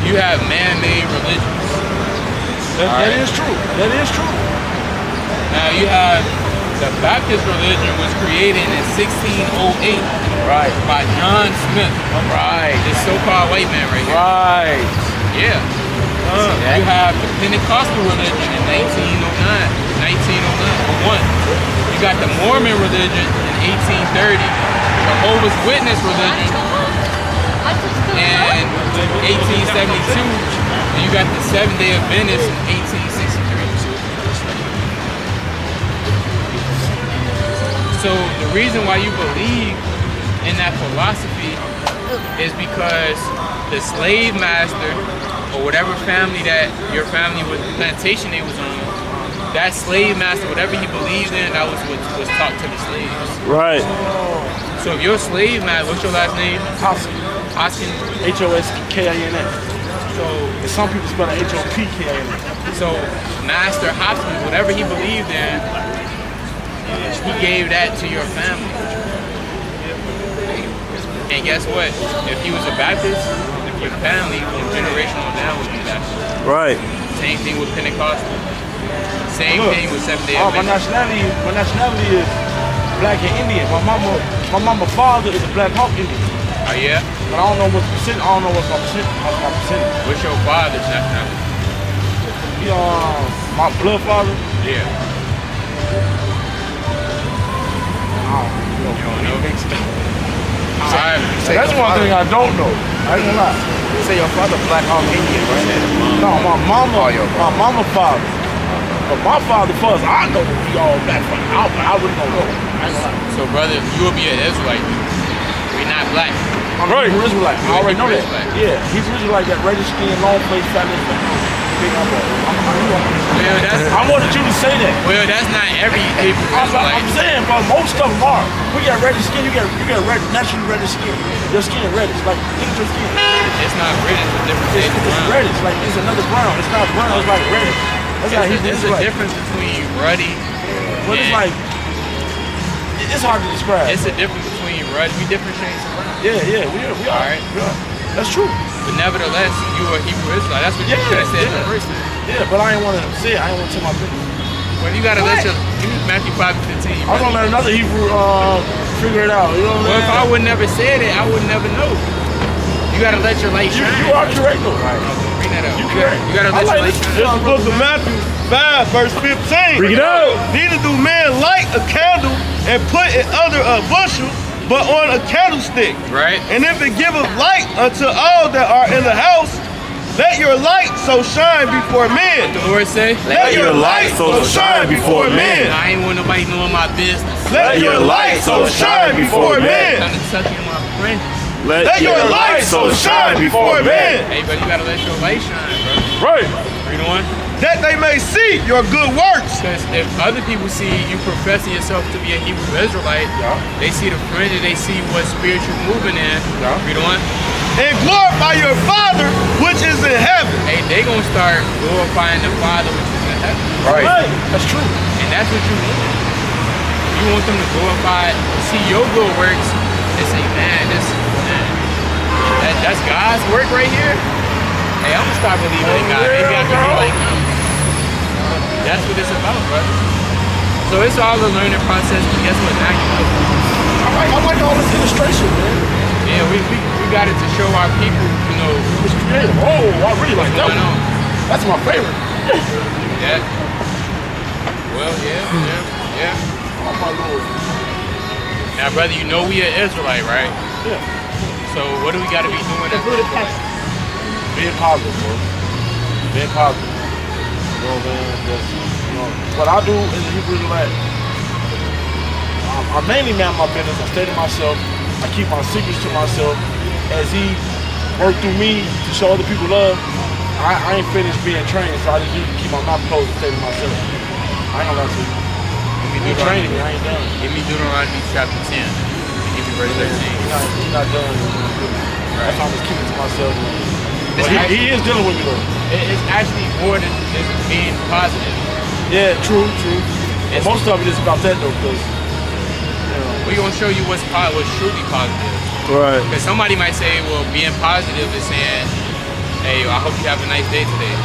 Speaker 2: you have man-made religions.
Speaker 1: That is true. That is true.
Speaker 2: Now you have the Baptist religion was created in 1608.
Speaker 1: Right.
Speaker 2: By John Smith.
Speaker 1: Right.
Speaker 2: This so-called white man right here.
Speaker 1: Right.
Speaker 2: Yeah. You have the Pentecostal religion in 1901. You got the Mormon religion in 1830. Jehovah's Witness religion in 1872. And you got the Seventh-day Adventists in 1863. So the reason why you believe in that philosophy is because the slave master or whatever family that your family was, plantation they was on, that slave master, whatever he believed in, that was what was taught to the slaves.
Speaker 1: Right.
Speaker 2: So if your slave master, what's your last name?
Speaker 1: Hoskin.
Speaker 2: Hoskin?
Speaker 1: Hoskin.
Speaker 2: So
Speaker 1: and some people spell it Hopkin.
Speaker 2: So Master Hoskin, whatever he believed in, he gave that to your family. And guess what? If he was a Baptist, your family from generation on down would be Baptist.
Speaker 1: Right.
Speaker 2: Same thing with Pentecostal. Same thing with Seventh-day
Speaker 1: Adventist. My nationality is black and Indian. My mama's father is a Black Hawk Indian.
Speaker 2: Oh yeah?
Speaker 1: But I don't know what's percent. I don't know what's my percentage.
Speaker 2: What's your father's nationality?
Speaker 1: He my blood father.
Speaker 2: Yeah.
Speaker 1: You don't know.
Speaker 2: Alright.
Speaker 1: That's one thing I don't know. I ain't gonna lie.
Speaker 5: You say your father Black Hawk Indian, right?
Speaker 1: No, my mama father. But my father, first, I know that we all black. I wouldn't know. I ain't gonna lie.
Speaker 2: So brother, you will be an Israelite. We're not black.
Speaker 1: I'm a Hebrew Israelite. I already know that.
Speaker 2: Israelite.
Speaker 1: Yeah, Hebrew Israelite, that reddish skin, long face, fat lips.
Speaker 2: Well,
Speaker 1: I wanted you to say that.
Speaker 2: Well, that's not every Hebrew Israelite.
Speaker 1: I'm saying, but most of them are. We got reddish skin. You got red, naturally reddish skin. Your skin reddish, like look at your skin.
Speaker 2: It's not reddish. It's a different shade of brown.
Speaker 1: It's reddish, like it's another brown. It's not brown. It's like reddish. That's how
Speaker 2: There's a difference between ruddy.
Speaker 1: But it's like it's hard to describe.
Speaker 2: It's a difference between ruddy. We different shades of brown.
Speaker 1: Yeah, we are.
Speaker 2: All right.
Speaker 1: That's true.
Speaker 2: But nevertheless, you are Hebrew Israelite. That's what you should have said in the first time.
Speaker 1: Yeah, but I didn't want to say it. I didn't want to tell my business.
Speaker 2: Well, you gotta let your Matthew 5:15.
Speaker 1: I'm gonna let another Hebrew figure it out. You know what
Speaker 2: Well, if I would never said it, I would never know. You gotta let your light shine.
Speaker 1: You are correct though.
Speaker 2: Right. Bring that up.
Speaker 1: You correct.
Speaker 2: You gotta let your light shine.
Speaker 8: This is the book of Matthew 5, verse 15.
Speaker 1: Bring it out.
Speaker 8: Neither do men light a candle and put it under a bushel, but on a candlestick.
Speaker 2: Right.
Speaker 8: And if it giveth light unto all that are in the house, let your light so shine before men.
Speaker 2: The Lord say,
Speaker 8: Let your light so shine before men.
Speaker 2: I ain't want nobody knowing my business.
Speaker 8: Let your light so shine before men.
Speaker 2: Trying to suck in my fringes.
Speaker 8: Let your light so shine before men.
Speaker 2: Hey, but you gotta let your light shine, bro.
Speaker 1: Right.
Speaker 2: Read on.
Speaker 8: That they may see your good works.
Speaker 2: Because if other people see you professing yourself to be a Hebrew Israelite, they see the fringes, they see what spiritual moving in. Read on.
Speaker 8: And glorify your Father which is in heaven.
Speaker 2: Hey, they gonna start glorifying the Father which is in heaven.
Speaker 1: Right. That's true.
Speaker 2: And that's what you want. You want them to glorify, see your good works, and say, man, that's God's work right here. Hey, I'm gonna start believing in God. Maybe I can be like him. That's what it's about, brother. So it's all a learning process, but guess what? Now you know.
Speaker 1: I like all this illustration, man.
Speaker 2: Yeah, we got it to show our people, you know,
Speaker 1: It's creative. Oh, I really like that
Speaker 2: going
Speaker 1: one.
Speaker 2: on.
Speaker 1: That's my favorite.
Speaker 2: Yeah. Well, yeah.
Speaker 1: Oh my Lord.
Speaker 2: Now, brother, you know we are Israelite, right?
Speaker 1: Yeah.
Speaker 2: So what do we got to be doing as Israelites?
Speaker 1: Being positive, bro. Being positive. You know, man. Just, you know, what I do in the Hebrew Israelite, I mainly man my business. I stay to myself. I keep my secrets to myself. As he worked through me to show other people love, I ain't finished being trained, so I just usually keep my mouth closed and stay to myself. I ain't gonna lie to you. You training me, I ain't done.
Speaker 2: Give me Deuteronomy chapter 10. Give me verse 13.
Speaker 1: He's not done. That's why I'm just keeping to myself. But he is dealing with me though.
Speaker 2: It's actually more than just being positive.
Speaker 1: Yeah, true. And most of it is about that though, because
Speaker 2: we're gonna show you what's truly positive.
Speaker 1: Right.
Speaker 2: Because somebody might say, well, being positive is saying Hey, I hope you have a nice day today.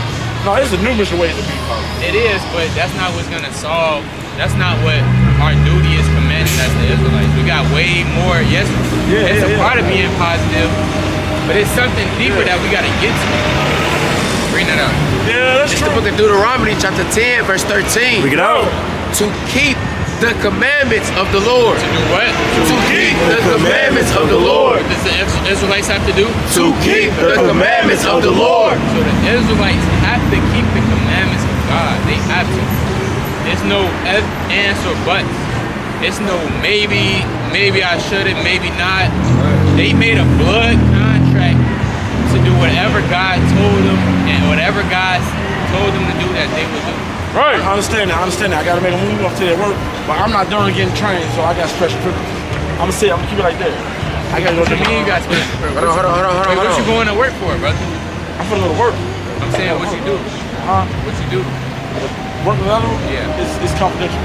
Speaker 1: No, there's a numerous ways to be positive.
Speaker 2: It is, but that's not what's gonna solve. That's not what our duty is commanded as the Israelites. We got way more. Yes, it's a part of being positive, but it's something deeper that we gotta get to. Bring that up.
Speaker 1: Yeah, that's
Speaker 5: It's
Speaker 1: true.
Speaker 5: the book of Deuteronomy, chapter 10, verse 13.
Speaker 9: Bring it out.
Speaker 5: To keep the commandments of the Lord.
Speaker 2: To do what?
Speaker 5: To keep the commandments of the Lord.
Speaker 2: What does the Israelites have to do?
Speaker 5: To keep the commandments of the Lord.
Speaker 2: So the Israelites have to keep the commandments of God. They have to. There's no ifs, ands, or buts. It's no maybe I shouldn't, maybe not. They made a blood contract to do whatever God told them and whatever God told them to do that they would do.
Speaker 1: Right. I understand that. I gotta make a move up to that work, but I'm not done getting trained, so I got special privileges. I'm gonna keep it like that. I gotta go
Speaker 2: What
Speaker 1: to
Speaker 2: you mean you got special privilege?
Speaker 5: Hold on.
Speaker 2: Wait, what you going to work for, brother?
Speaker 1: I'm gonna go to work.
Speaker 2: I'm saying what you do.
Speaker 1: Huh?
Speaker 2: What you do?
Speaker 1: Work with other?
Speaker 2: Yeah.
Speaker 1: It's confidential.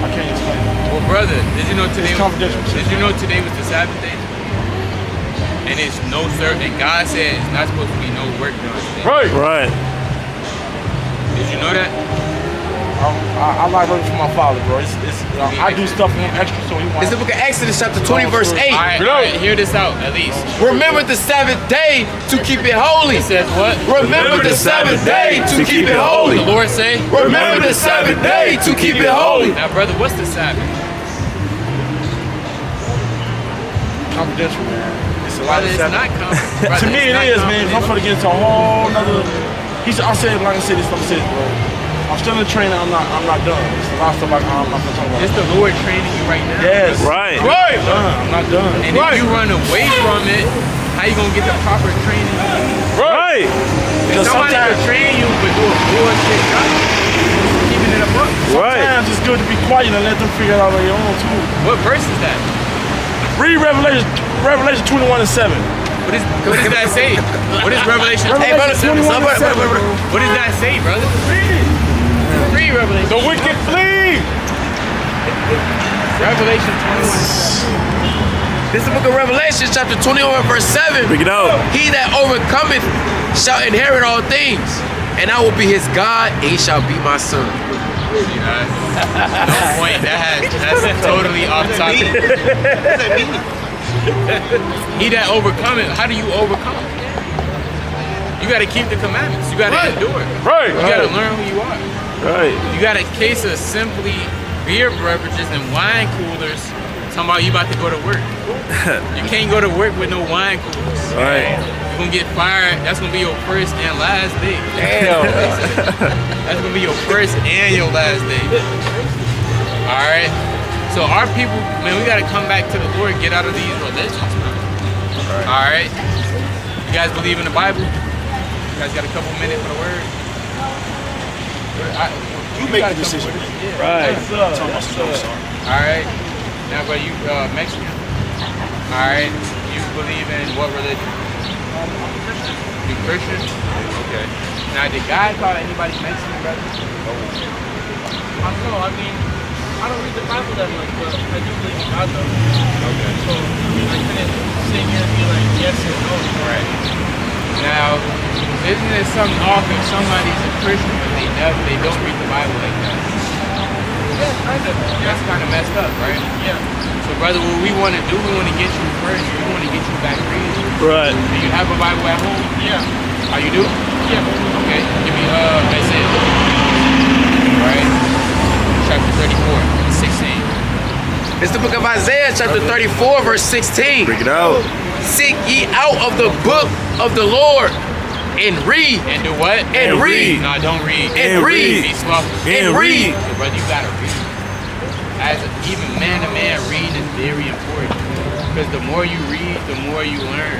Speaker 1: I can't explain it.
Speaker 2: Well, brother, did you know today?
Speaker 1: It's confidential.
Speaker 2: Did you know today was the Sabbath day? And it's no certain. And God said it's not supposed to be no work done today.
Speaker 1: Right.
Speaker 9: Right.
Speaker 2: Did you know that?
Speaker 1: I like working for my father, bro. I do stuff for him extra, so he wants.
Speaker 5: It's the book of Exodus, chapter 20, verse 8.
Speaker 2: All right, hear this out at least.
Speaker 5: Remember the Sabbath day to keep it holy.
Speaker 2: It says what?
Speaker 5: Remember the Sabbath day to keep it holy.
Speaker 2: The Lord say?
Speaker 5: Remember the Sabbath day to keep it holy.
Speaker 2: Now, brother, what's the Sabbath?
Speaker 1: Confidential, man. It's a lot
Speaker 2: Brother,
Speaker 1: of
Speaker 2: it's
Speaker 1: stuff.
Speaker 2: not confidential.
Speaker 1: To me, it is, man. I'm finna get into a whole nother. I said, like I said this, bro. I'm still in training. I'm not done. It's a lot of stuff I'm not gonna talk about.
Speaker 2: It's the Lord training you right now.
Speaker 1: Yes.
Speaker 9: Right.
Speaker 1: Right. I'm not done.
Speaker 2: And if you run away from it, how you gonna get the proper training?
Speaker 9: Right.
Speaker 2: Because somebody can train you but do a bullshit job. Keeping it a book.
Speaker 9: Right.
Speaker 1: Sometimes it's good to be quiet and let them figure it out on their own too.
Speaker 2: What verse is that?
Speaker 1: Read Revelation 21:7.
Speaker 2: What does that say? What is Revelation?
Speaker 5: Hey, brother,
Speaker 1: 21:7.
Speaker 2: What does that say, brother? Read Revelation.
Speaker 1: The wicked flee.
Speaker 2: Revelation 21.
Speaker 5: This is the book of Revelation, chapter 21, verse 7.
Speaker 9: Bring it out.
Speaker 5: He that overcometh shall inherit all things, and I will be his God, and he shall be my son.
Speaker 2: No point. That's totally off topic. He that overcometh. How do you overcome? You got to keep the commandments. You got to endure.
Speaker 1: Right.
Speaker 2: You got to learn who you are.
Speaker 9: Right.
Speaker 2: You got a case of simply beer beverages and wine coolers. Talking about you about to go to work. You can't go to work with no wine coolers.
Speaker 9: Right.
Speaker 2: You're gonna get fired. That's gonna be your first and last day.
Speaker 5: Damn.
Speaker 2: That's gonna be your first and your last day. Alright? So our people, man, we gotta come back to the Lord, get out of these religions, man. Alright? You guys believe in the Bible? You guys got a couple minutes for the word?
Speaker 1: You make the decision.
Speaker 9: Right.
Speaker 2: Alright. Now, but you Mexican? Alright. You believe in what religion? You Christian? Okay. Now, did God call anybody Mexican, brother?
Speaker 6: I don't know. I mean, I don't read the Bible that much, but I do believe in God, though.
Speaker 2: Okay.
Speaker 6: So, I mean, I couldn't sit here and be like, yes or no.
Speaker 2: Right. Now, isn't it something off if somebody's a Christian but they don't read the Bible like that?
Speaker 6: Yeah, kind of.
Speaker 2: That's kind of messed up, right?
Speaker 6: Yeah.
Speaker 2: So, brother, what we want to do, we want to get you first. We want to get you back reading.
Speaker 9: Right.
Speaker 2: Do you have a Bible at home?
Speaker 6: Yeah.
Speaker 2: Oh, you do?
Speaker 6: Yeah.
Speaker 2: Okay. Give me, that's it. All right. Chapter 34, 16.
Speaker 5: It's the book of Isaiah, chapter 34, verse 16.
Speaker 9: Bring it out.
Speaker 5: Seek ye out of the book of the Lord and read.
Speaker 2: And do what?
Speaker 5: And read.
Speaker 2: No, don't read.
Speaker 5: And read.
Speaker 2: Be slothful.
Speaker 5: And read.
Speaker 2: So, brother, you gotta read. Even man to man, reading is very important. Because the more you read, the more you learn.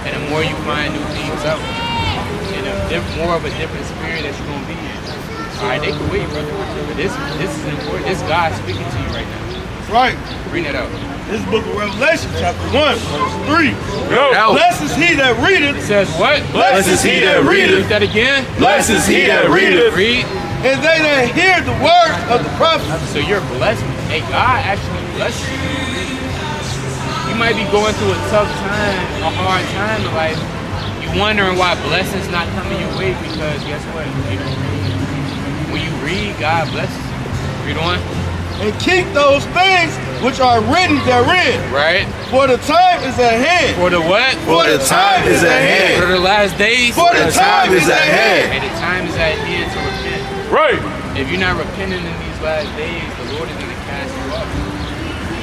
Speaker 2: And the more you find new things out. And more of a different spirit that you're going to be in. Alright, they can wait, brother. This is important. This God speaking to you right now.
Speaker 8: Right.
Speaker 2: Bring it out.
Speaker 8: This book of Revelation, chapter 1, verse 3.
Speaker 2: Go.
Speaker 8: Blessed is he that
Speaker 2: It
Speaker 8: readeth,
Speaker 2: says what?
Speaker 8: Blessed is he that readeth.
Speaker 2: Read that again.
Speaker 8: Blessed is he that readeth,
Speaker 2: Read.
Speaker 8: and they that hear the word of the prophet.
Speaker 2: So you're blessed. Hey, God actually blessed you. You might be going through a tough time, a hard time in life. You you wondering why blessings not coming your way, because guess what? When you read, God blesses you. Read on.
Speaker 8: And keep those things which are written therein.
Speaker 2: Right.
Speaker 8: For the time is at hand.
Speaker 2: For the what?
Speaker 8: For the time is at hand.
Speaker 2: For the last days.
Speaker 8: For the time is at hand.
Speaker 2: And the time is at hand to repent.
Speaker 1: Right.
Speaker 2: If you're not repenting in these last days, the Lord is going to cast you up.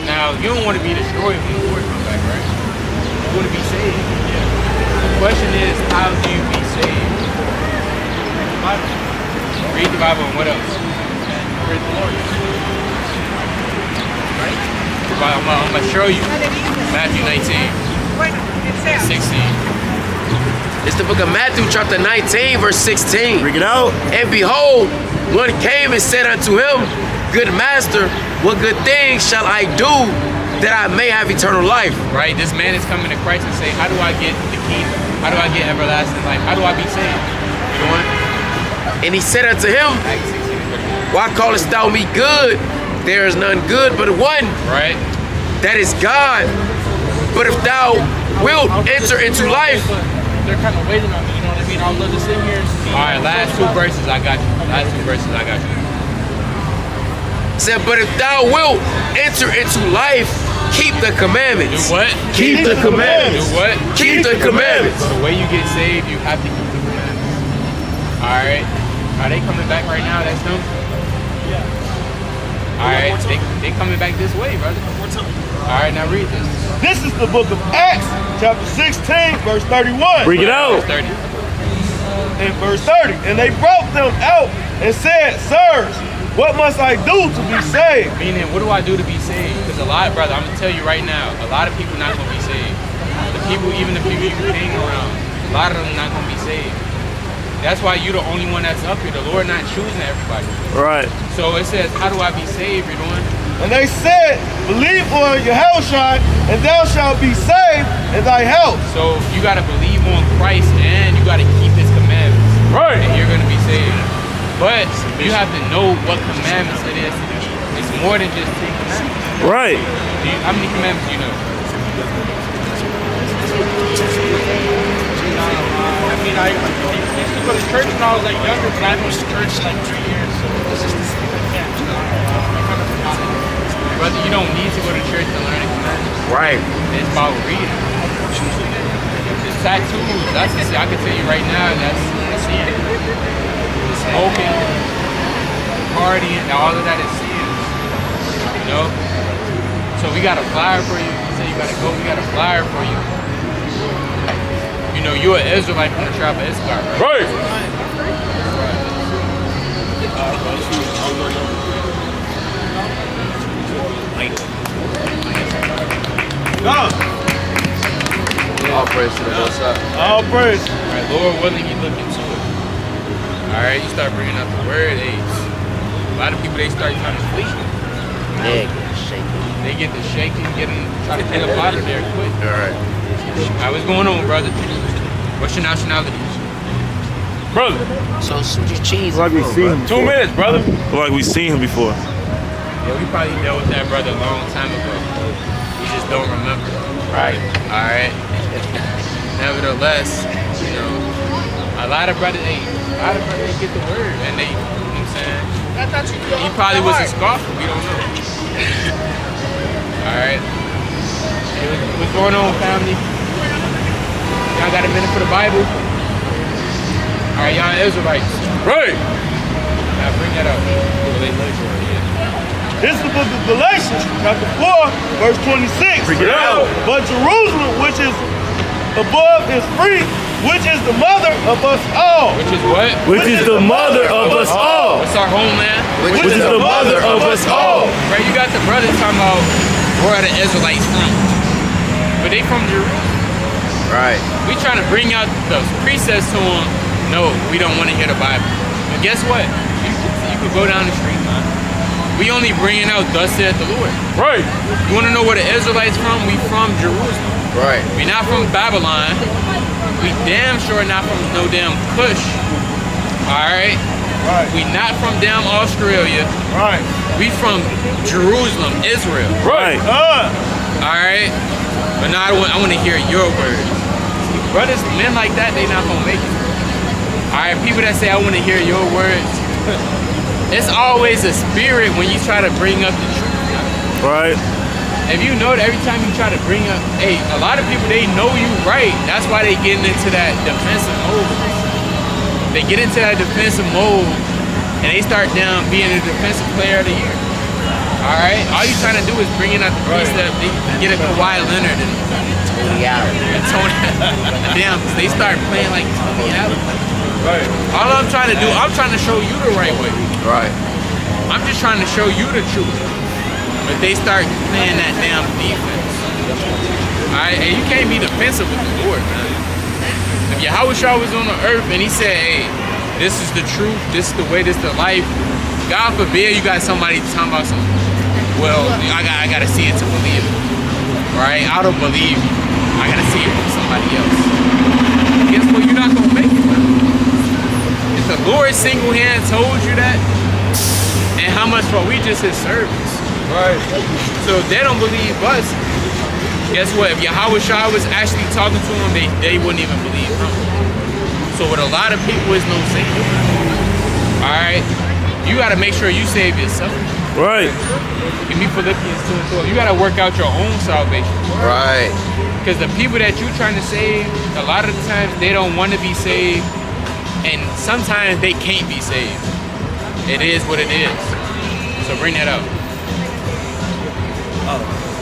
Speaker 2: Now, you don't want to be destroyed when the Lord comes back, right? You want to be saved. Yeah. The question is, how do you be saved? Read the Bible and what else? Read the Lord. Right? I'm going to show you. Matthew 19, 16.
Speaker 5: It's the book of Matthew, chapter 19, verse 16.
Speaker 9: Bring it out.
Speaker 5: And behold, one came and said unto him, Good master, what good things shall I do that I may have eternal life?
Speaker 2: Right? This man is coming to Christ and say, how do I get the kingdom? How do I get everlasting life? How do I be saved? You know what?
Speaker 5: And he said unto him, Why callest thou me good? There is none good but one.
Speaker 2: Right.
Speaker 5: That is God. But if thou wilt enter into life.
Speaker 6: They're kind of waiting on me, you know what I mean? I'll let this in here and see.
Speaker 2: All right, last two verses, I got you. Last two verses, I got you.
Speaker 5: Said, but if thou wilt enter into life, keep the commandments.
Speaker 2: Do what?
Speaker 5: Keep the commandments.
Speaker 2: Do what?
Speaker 5: Keep the commandments.
Speaker 2: The way you get saved, you have to keep the commandments. All right. Are they coming back right now? That's them? Yeah. All right. They coming back this way, brother. All right, now read this.
Speaker 8: This is the book of Acts, chapter 16, verse 31.
Speaker 9: Bring it out.
Speaker 2: Verse 30.
Speaker 8: In verse 30. And they brought them out and said, Sirs, what must I do to be saved?
Speaker 2: Meaning, what do I do to be saved? Because a lot, brother, I'm going to tell you right now, a lot of people not going to be saved. Even the people you hang around, a lot of them not going to be saved. That's why you're the only one that's up here. The Lord not choosing everybody.
Speaker 9: Right.
Speaker 2: So it says, how do I be saved? You're doing?
Speaker 8: And they said, Believe on Yahushua, and thou shalt be saved in thy house.
Speaker 2: So you got to believe on Christ, and you got to keep his commandments.
Speaker 1: Right.
Speaker 2: And you're going to be saved. But you have to know what commandments it is to keep. It's more than just 10 commandments.
Speaker 9: Right.
Speaker 2: How many commandments do you know?
Speaker 6: I mean, I used to go to church when I was like younger, but I haven't been to church in like 3 years, so it's just the same thing. I kind of forgot it.
Speaker 2: Brother, you don't need to go to church to learn the commandments.
Speaker 5: Right.
Speaker 2: It's about reading. The tattoos, that's the sin. I can tell you right now, that's sin. The smoking, partying, all of that is sin. You know? So we got a flyer for you. You say you gotta go, we got a flyer for you. You know, you're an Israelite from the tribe of Issachar, right?
Speaker 1: Right.
Speaker 2: All praise to the Most High.
Speaker 8: All praise.
Speaker 2: Alright, Lord willing, you look into it. Alright, you start bringing up the word aids. A lot of people, they start trying to flee.
Speaker 5: Yeah, shaking.
Speaker 2: They get to shaking, try to get up out of there quick.
Speaker 5: Alright.
Speaker 2: Alright, what's going on, brother? What's your nationality?
Speaker 1: Brother.
Speaker 5: So soon as cheese.
Speaker 9: Like we seen him
Speaker 1: 2 minutes, brother.
Speaker 9: Like we seen him before.
Speaker 2: Yeah, we probably dealt with that brother a long time ago. We just don't remember.
Speaker 5: Right.
Speaker 2: Alright. Nevertheless, you know, a lot of brothers, they get the word, and they, you know what I'm saying? He probably was a scoffer, we don't know. Alright. Hey, what's going on, family? Y'all got a minute for the Bible? Alright, y'all Israelites.
Speaker 1: Right.
Speaker 2: Now bring that up.
Speaker 8: This is the book of Galatians, chapter 4, verse 26.
Speaker 1: Bring it out.
Speaker 8: But Jerusalem, which is above, is free, which is the mother of us all.
Speaker 2: Which is what?
Speaker 9: Which is the mother of us all.
Speaker 2: What's our homeland?
Speaker 9: Which is the mother of us all.
Speaker 2: Right, you got the brothers talking about where are the Israelites from? But they from Jerusalem.
Speaker 5: Right.
Speaker 2: We trying to bring out the precepts to them. No, we don't want to hear the Bible. But guess what? You could go down the street, man. We only bringing out thus saith the Lord.
Speaker 1: Right.
Speaker 2: You want to know where the Israelites from? We from Jerusalem.
Speaker 5: Right.
Speaker 2: We not from Babylon. We damn sure not from no damn Cush. Alright?
Speaker 8: Right.
Speaker 2: We not from damn Australia.
Speaker 8: Right.
Speaker 2: We from Jerusalem, Israel.
Speaker 1: Right.
Speaker 2: Alright? But now I want to hear your words. brothers, men like that, they not gonna make it. All right, people that say, I want to hear your words. It's always a spirit when you try to bring up the truth.
Speaker 9: Right.
Speaker 2: If you know that every time you try to bring up, hey, a lot of people, they know you right. That's why they getting into that defensive mode. They get into that defensive mode and they start down being a defensive player of the year. All right? All you trying to do is bring in out the precept, they get a Kawhi Leonard and Tony Allen. Damn, because they start playing like Tony Allen.
Speaker 8: Right.
Speaker 2: All I'm trying to do, I'm trying to show you the right way.
Speaker 5: Right.
Speaker 2: I'm just trying to show you the truth. But they start playing that damn defense. Alright, and you can't be defensive with the Lord, man. If Yahweh Shah was on the earth and he said, hey, this is the truth, this is the way, this is the life, God forbid you got somebody talking about something. Well, I gotta see it to believe it. Right? I don't believe you. I gotta see it from somebody else. Guess what? You're not gonna make it, man. If the Lord single hand told you that, and how much for we just his servants.
Speaker 8: Right.
Speaker 2: So if they don't believe us, guess what? If Yahweh Shah was actually talking to them, they wouldn't even believe him. So with a lot of people, it's no savior. Alright? You gotta make sure you save yourself.
Speaker 9: Right.
Speaker 2: Give me Philippians 2 and 12. You gotta work out your own salvation.
Speaker 5: Right.
Speaker 2: Because the people that you're trying to save, a lot of the times they don't want to be saved, and sometimes they can't be saved. It is what it is. So bring that up.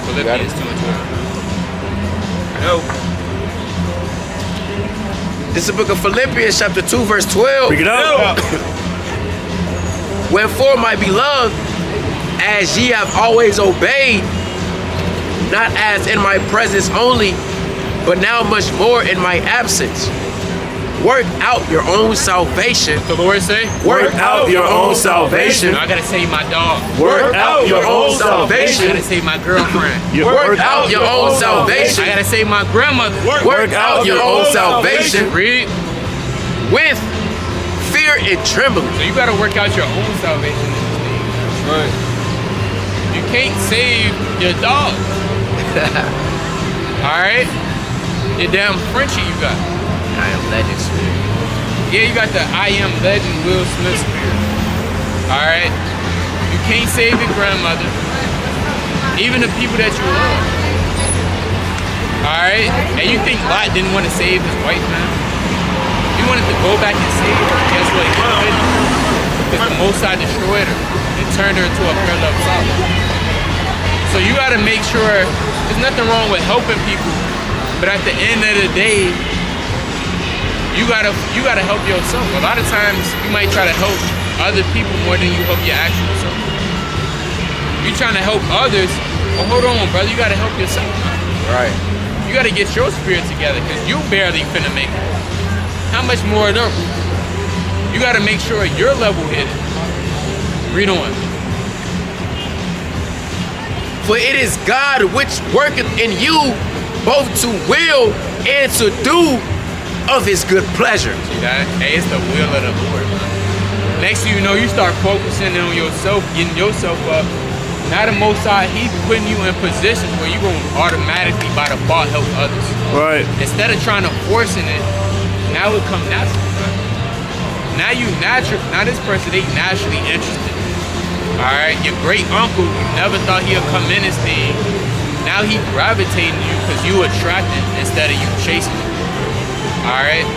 Speaker 2: Philippians 2 and 12.
Speaker 5: No. This is the book of Philippians, chapter 2, verse 12.
Speaker 9: Bring it up.
Speaker 5: Wherefore, my beloved, as ye have always obeyed, not as in my presence only, but now much more in my absence, work out your own salvation.
Speaker 2: The Lord say,
Speaker 9: Work out your own salvation.
Speaker 2: I gotta save my dog.
Speaker 9: Work out your own
Speaker 2: I
Speaker 9: salvation.
Speaker 2: gotta save my girlfriend.
Speaker 5: Work out your own salvation.
Speaker 2: I gotta save my grandmother.
Speaker 5: Work out your own salvation
Speaker 2: Read.
Speaker 5: with fear and trembling.
Speaker 2: So you gotta work out your own salvation in this thing.
Speaker 8: Right.
Speaker 2: You can't save your dog. Alright? Your damn Frenchie you got.
Speaker 5: I am legend spirit.
Speaker 2: Yeah, you got the I am legend Will Smith spirit. Alright? You can't save your grandmother. Even the people that you love. Alright? And you think Lot didn't want to save his wife, man? He wanted to go back and save her. Guess what? He couldn't. Because the Most High destroyed her and turned her into a pillar of salt. So you gotta make sure there's nothing wrong with helping people, but at the end of the day, you gotta help yourself. A lot of times you might try to help other people more than you help your actual self. You're trying to help others, well, hold on, brother, you gotta help yourself.
Speaker 5: Right.
Speaker 2: You gotta get your spirit together because you barely finna make it. How much more of them? You gotta make sure you're level-headed. Read on.
Speaker 5: For it is God which worketh in you both to will and to do of his good pleasure.
Speaker 2: See that? Hey, it's the will of the Lord, man. Next thing you know, you start focusing on yourself, getting yourself up. Now the Most High, he's putting you in positions where you're going to automatically, by default, help others.
Speaker 9: Right.
Speaker 2: Instead of trying to forcing it, now it come natural. Now you natural. Now this person, they naturally interested. Alright, your great uncle, you never thought he'd come in this thing. Now he gravitating you because you attracting instead of you chasing him. Alright?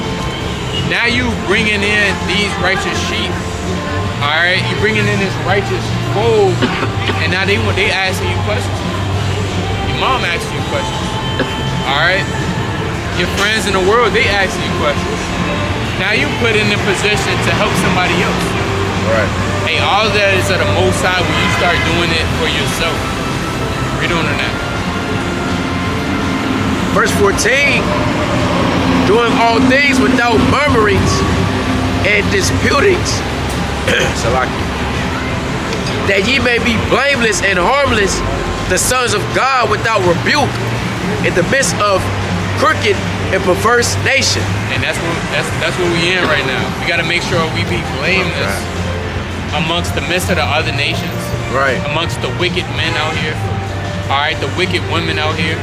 Speaker 2: Now you bringing in these righteous sheep. Alright? You bringing in this righteous fold. And now they asking you questions. Your mom asking you questions. Alright? Your friends in the world, they asking you questions. Now you put in a position to help somebody else.
Speaker 5: Right.
Speaker 2: Hey, all that is of the Most High when you start doing it for yourself. Read on that.
Speaker 5: Verse 14, doing all things without murmurings and disputings, that ye may be blameless and harmless, the sons of God without rebuke, in the midst of crooked and perverse nation.
Speaker 2: And that's what we in right now. We got to make sure we be blameless amongst the midst of the other nations.
Speaker 5: Right.
Speaker 2: Amongst the wicked men out here. All right, the wicked women out here.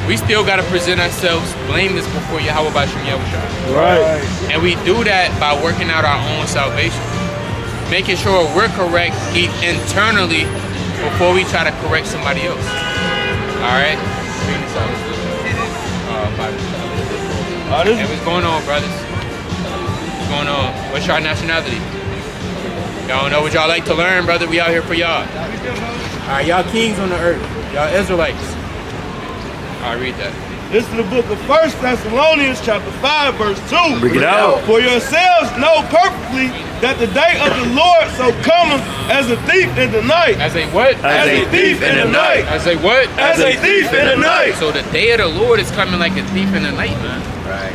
Speaker 2: we still got to present ourselves blameless before Yahweh Bashim Yahushua.
Speaker 9: Right.
Speaker 2: And we do that by working out our own salvation. Making sure we're correct internally before we try to correct somebody else. Alright? Hey, what's going on, brothers? What's going on? What's your nationality? Y'all know what y'all like to learn, brother? We out here for y'all. Alright, y'all kings on the earth. Y'all Israelites. Alright, read that.
Speaker 8: This is the book of 1 Thessalonians chapter 5 verse 2.
Speaker 9: Bring it out.
Speaker 8: For yourselves know perfectly that the day of the Lord so cometh as a thief in the night.
Speaker 2: As a what?
Speaker 8: As a thief in the night.
Speaker 2: As a what?
Speaker 8: As a thief in the night.
Speaker 2: So the day of the Lord is coming like a thief in the night, man.
Speaker 5: Right.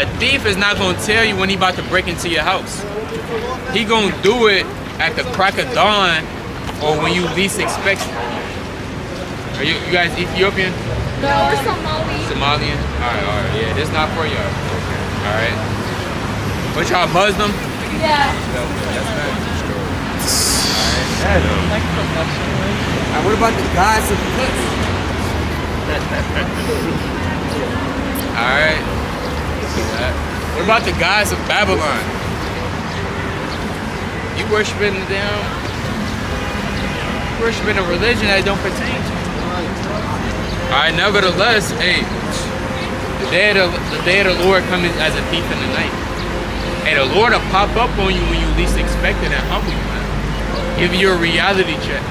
Speaker 2: A thief is not going to tell you when he about to break into your house. He going to do it at the crack of dawn or when you least expect it. Are you guys Ethiopian?
Speaker 3: No, we're Somali.
Speaker 2: Somalian? Alright, yeah, this not for y'all. Alright. What y'all Muslim?
Speaker 3: Yeah.
Speaker 2: That's nice. Alright. What about the gods of Cuts? Alright. What about the gods of Babylon? You worshiping a religion that don't pertain to you. Alright, nevertheless, hey, the day of the Lord comes as a thief in the night. Hey, the Lord will pop up on you when you least expect it and humble you, man. Give you a reality check.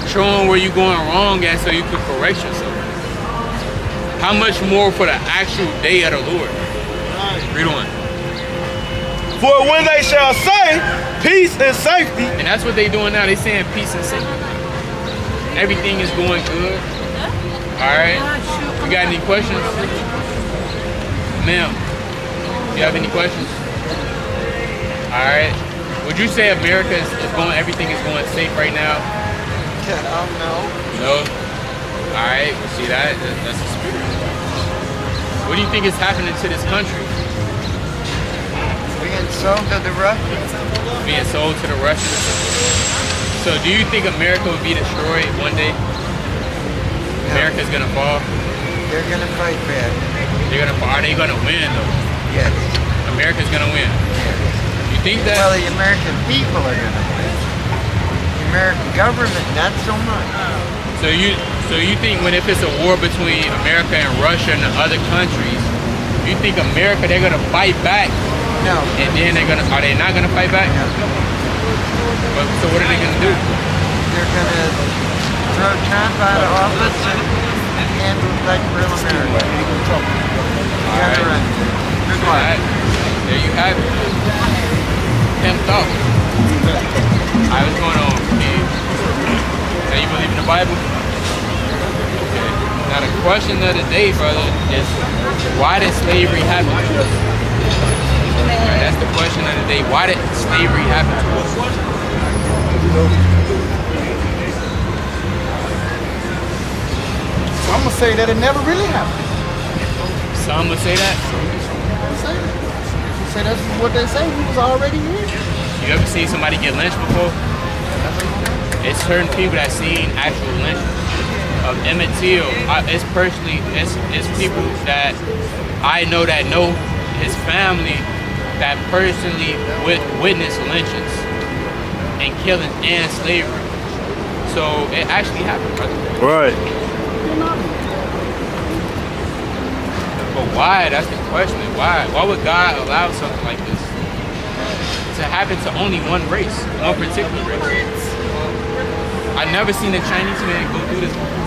Speaker 2: Show him where you're going wrong at so you can correct yourself. How much more for the actual day of the Lord? Read on.
Speaker 8: For when they shall say peace and safety.
Speaker 2: And that's what they doing now. They saying peace and safety. Everything is going good. Alright. You got any questions? Ma'am, you have any questions? Alright. Would you say America is going, everything is going safe right now?
Speaker 5: No.
Speaker 2: No? Alright, well, see that's the spirit. What do you think is happening to this country?
Speaker 5: We're getting sold to the Russians.
Speaker 2: Being sold to the Russians? So do you think America will be destroyed one day? America's gonna fall?
Speaker 5: They're gonna fight back.
Speaker 2: Are they gonna win though?
Speaker 5: Yes.
Speaker 2: America's gonna win.
Speaker 5: Yes.
Speaker 2: You think that?
Speaker 5: Well, the American people are gonna win. The American government, not so much.
Speaker 2: So you think if it's a war between America and Russia and the other countries, you think America they're gonna fight back?
Speaker 5: No.
Speaker 2: And then are they not gonna fight back?
Speaker 5: No.
Speaker 2: So what are they gonna do?
Speaker 5: They're gonna throw Trump out of office and handle like real America.
Speaker 2: Alright.
Speaker 5: Good luck.
Speaker 2: There you have it. Pimped up. Alright, what's going on, Steve? So you believe in the Bible? Okay. Now the question of the day, brother, is why did slavery happen to us? Right, that's the question of the day. Why did slavery happen to us?
Speaker 6: I'm gonna say that it never really happened.
Speaker 2: Some would say that.
Speaker 6: Say that's what they say. We was already here.
Speaker 2: You ever seen somebody get lynched before? It's certain people that seen actual lynching of Emmett Till. It's people that I know that know his family that personally witnessed lynchings and killings and slavery. So it actually happened, brother.
Speaker 9: Right.
Speaker 2: But why? That's the question. Why? Why would God allow something like this to happen to only one race, one particular race? I never seen a Chinese man go through this before.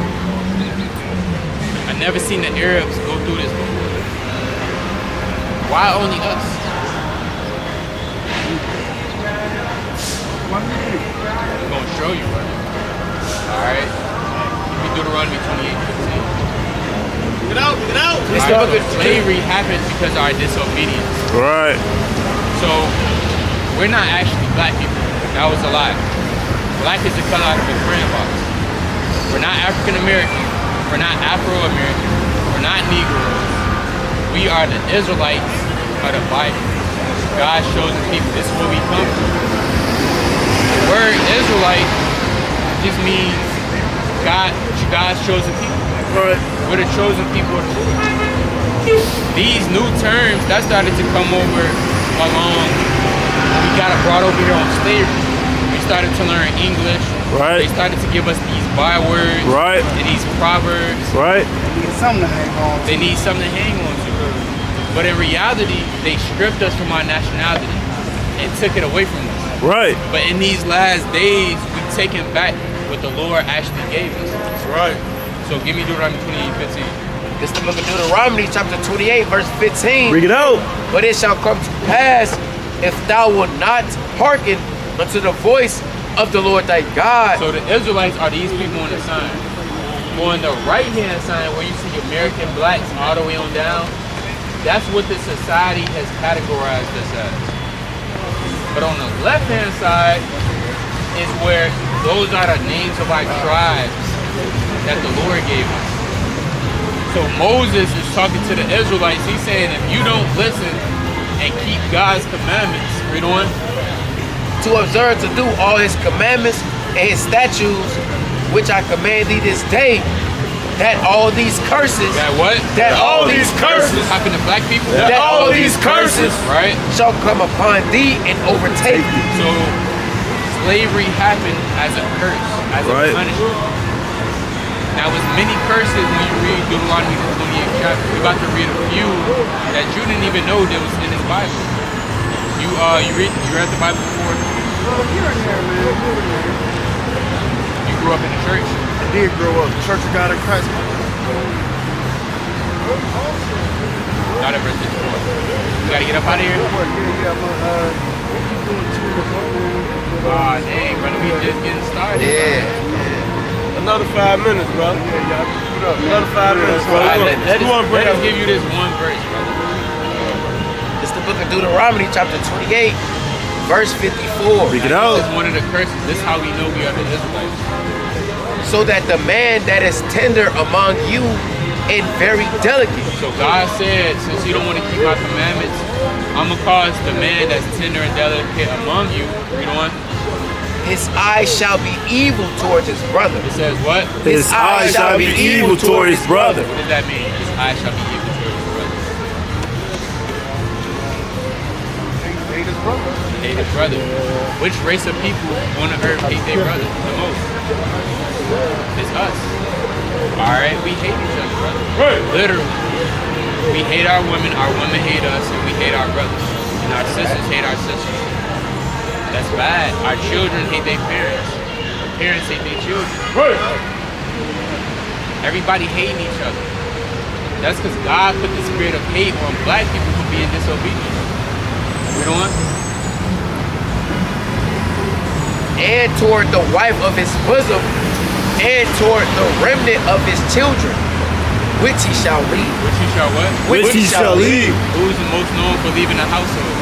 Speaker 2: I never seen the Arabs go through this before. Why only us? I'm gonna show you, brother. Alright. Give me Deuteronomy 28:15.
Speaker 8: Get out.
Speaker 2: Slavery happened because of our disobedience.
Speaker 9: Right.
Speaker 2: So, we're not actually black people. That was a lie. Black is the color out of the brand box. We're not African American. We're not Afro American. We're not Negroes. We are the Israelites of the Bible. God's chosen people. This is where we come from. The word Israelite just means God's chosen people.
Speaker 9: Right.
Speaker 2: We're the chosen people of the Lord. These new terms that started to come over along, we got it brought over here on slavery. We started to learn English.
Speaker 9: Right.
Speaker 2: They started to give us these bywords.
Speaker 9: Right.
Speaker 2: And these proverbs.
Speaker 9: Right.
Speaker 6: They need something to hang on to.
Speaker 2: They need something to hang on to. But in reality, they stripped us from our nationality and took it away from us.
Speaker 9: Right.
Speaker 2: But in these last days, we've taken back what the Lord actually gave us.
Speaker 8: That's right.
Speaker 2: So give me Deuteronomy 28:15.
Speaker 5: This is the book of Deuteronomy, chapter 28, verse 15.
Speaker 9: Bring it out.
Speaker 5: But it shall come to pass, if thou wilt not hearken unto the voice of the Lord thy God.
Speaker 2: So the Israelites are these people on the sign. On the right-hand side, where you see American blacks all the way on down, that's what the society has categorized us as. But on the left-hand side is where those are the names of our tribes that the Lord gave us. So Moses is talking to the Israelites. He's saying, if you don't listen and keep God's commandments, read on.
Speaker 5: To observe to do all his commandments and his statutes, which I command thee this day, that all these curses,
Speaker 2: That what?
Speaker 5: that all these curses,
Speaker 2: Happen to black people?
Speaker 5: that all these curses
Speaker 2: Right?
Speaker 5: shall come upon thee and overtake thee.
Speaker 2: So slavery happened as a curse, as
Speaker 9: Right.
Speaker 2: a punishment. Now, as many curses when you read Deuteronomy 28 chapter. We're about to read a few that you didn't even know that was in this Bible. You read the Bible before? You grew up in the church?
Speaker 8: I did grow up. Church of God in Christ.
Speaker 2: Not at verse 54. You gotta get up out of here? Ah, dang, brother, we just getting started.
Speaker 5: Yeah.
Speaker 8: Another 5 minutes, brother. Another 5 minutes,
Speaker 2: All right,
Speaker 8: brother.
Speaker 2: let us give you this one verse, brother.
Speaker 5: It's the book of Deuteronomy, chapter 28, verse 54.
Speaker 9: Bring it
Speaker 2: This
Speaker 9: out.
Speaker 2: is one of the curses. This is how we know we are the Israelites.
Speaker 5: So that the man that is tender among you and very delicate.
Speaker 2: So God said, since you don't want to keep my commandments, I'm going to cause the man that's tender and delicate among you, read on.
Speaker 5: His eyes shall be evil towards his brother.
Speaker 2: It says what?
Speaker 9: His eyes shall be evil toward his brother.
Speaker 2: What does that mean? His eyes shall be evil toward his brother. Hate his brother. Which race of people on the earth hate their brother the most? It's us. Alright, we hate each other, brother.
Speaker 8: Right.
Speaker 2: Literally. We hate our women hate us, and we hate our brothers. And our sisters hate our sisters. That's bad. Our children hate their parents. Our parents hate their children.
Speaker 8: Right.
Speaker 2: Everybody hating each other. That's because God put the spirit of hate on black people for being disobedient. Read on.
Speaker 5: And toward the wife of his bosom, and toward the remnant of his children, which he shall lead.
Speaker 2: Which he shall what?
Speaker 9: Which he shall lead.
Speaker 2: Who's the most known for leaving the household?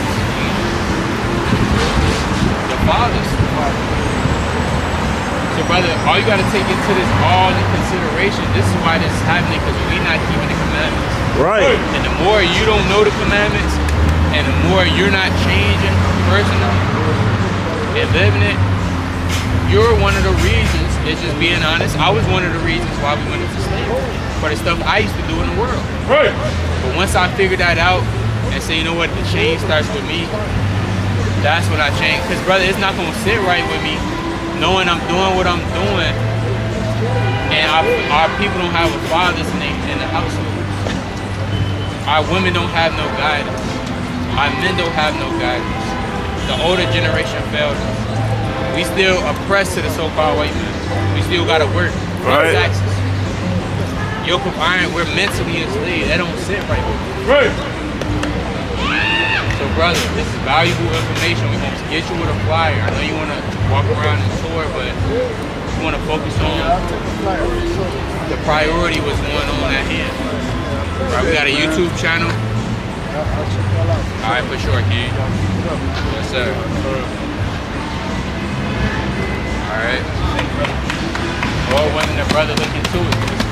Speaker 2: The fathers. So brother, all you got to take into this all in consideration. This is why this is happening, because we're not keeping the commandments.
Speaker 9: Right.
Speaker 2: And the more you don't know the commandments, and the more you're not changing personally and living it, you're one of the reasons, it's just being honest, I was one of the reasons why we went into slavery. For the stuff I used to do in the world.
Speaker 8: Right.
Speaker 2: But once I figured that out and say, you know what, the change starts with me, that's when I changed. Because brother, it's not going to sit right with me knowing I'm doing what I'm doing and our people don't have a father in the household. Our women don't have no guidance. Our men don't have no guidance. The older generation failed us. We still oppressed to the so-called white men. We still got to work.
Speaker 9: Right.
Speaker 2: Taxes. Yoke of iron, we're mentally enslaved. That don't sit right with me.
Speaker 8: Right.
Speaker 2: So brother, this is valuable information. We're going to get you with a flyer. I know you want to walk around and tour, but you want to focus on the priority what's going on at hand. Right, we got a YouTube channel. Alright, for sure, King. Yes, sir. Alright. Or when the brother look into it.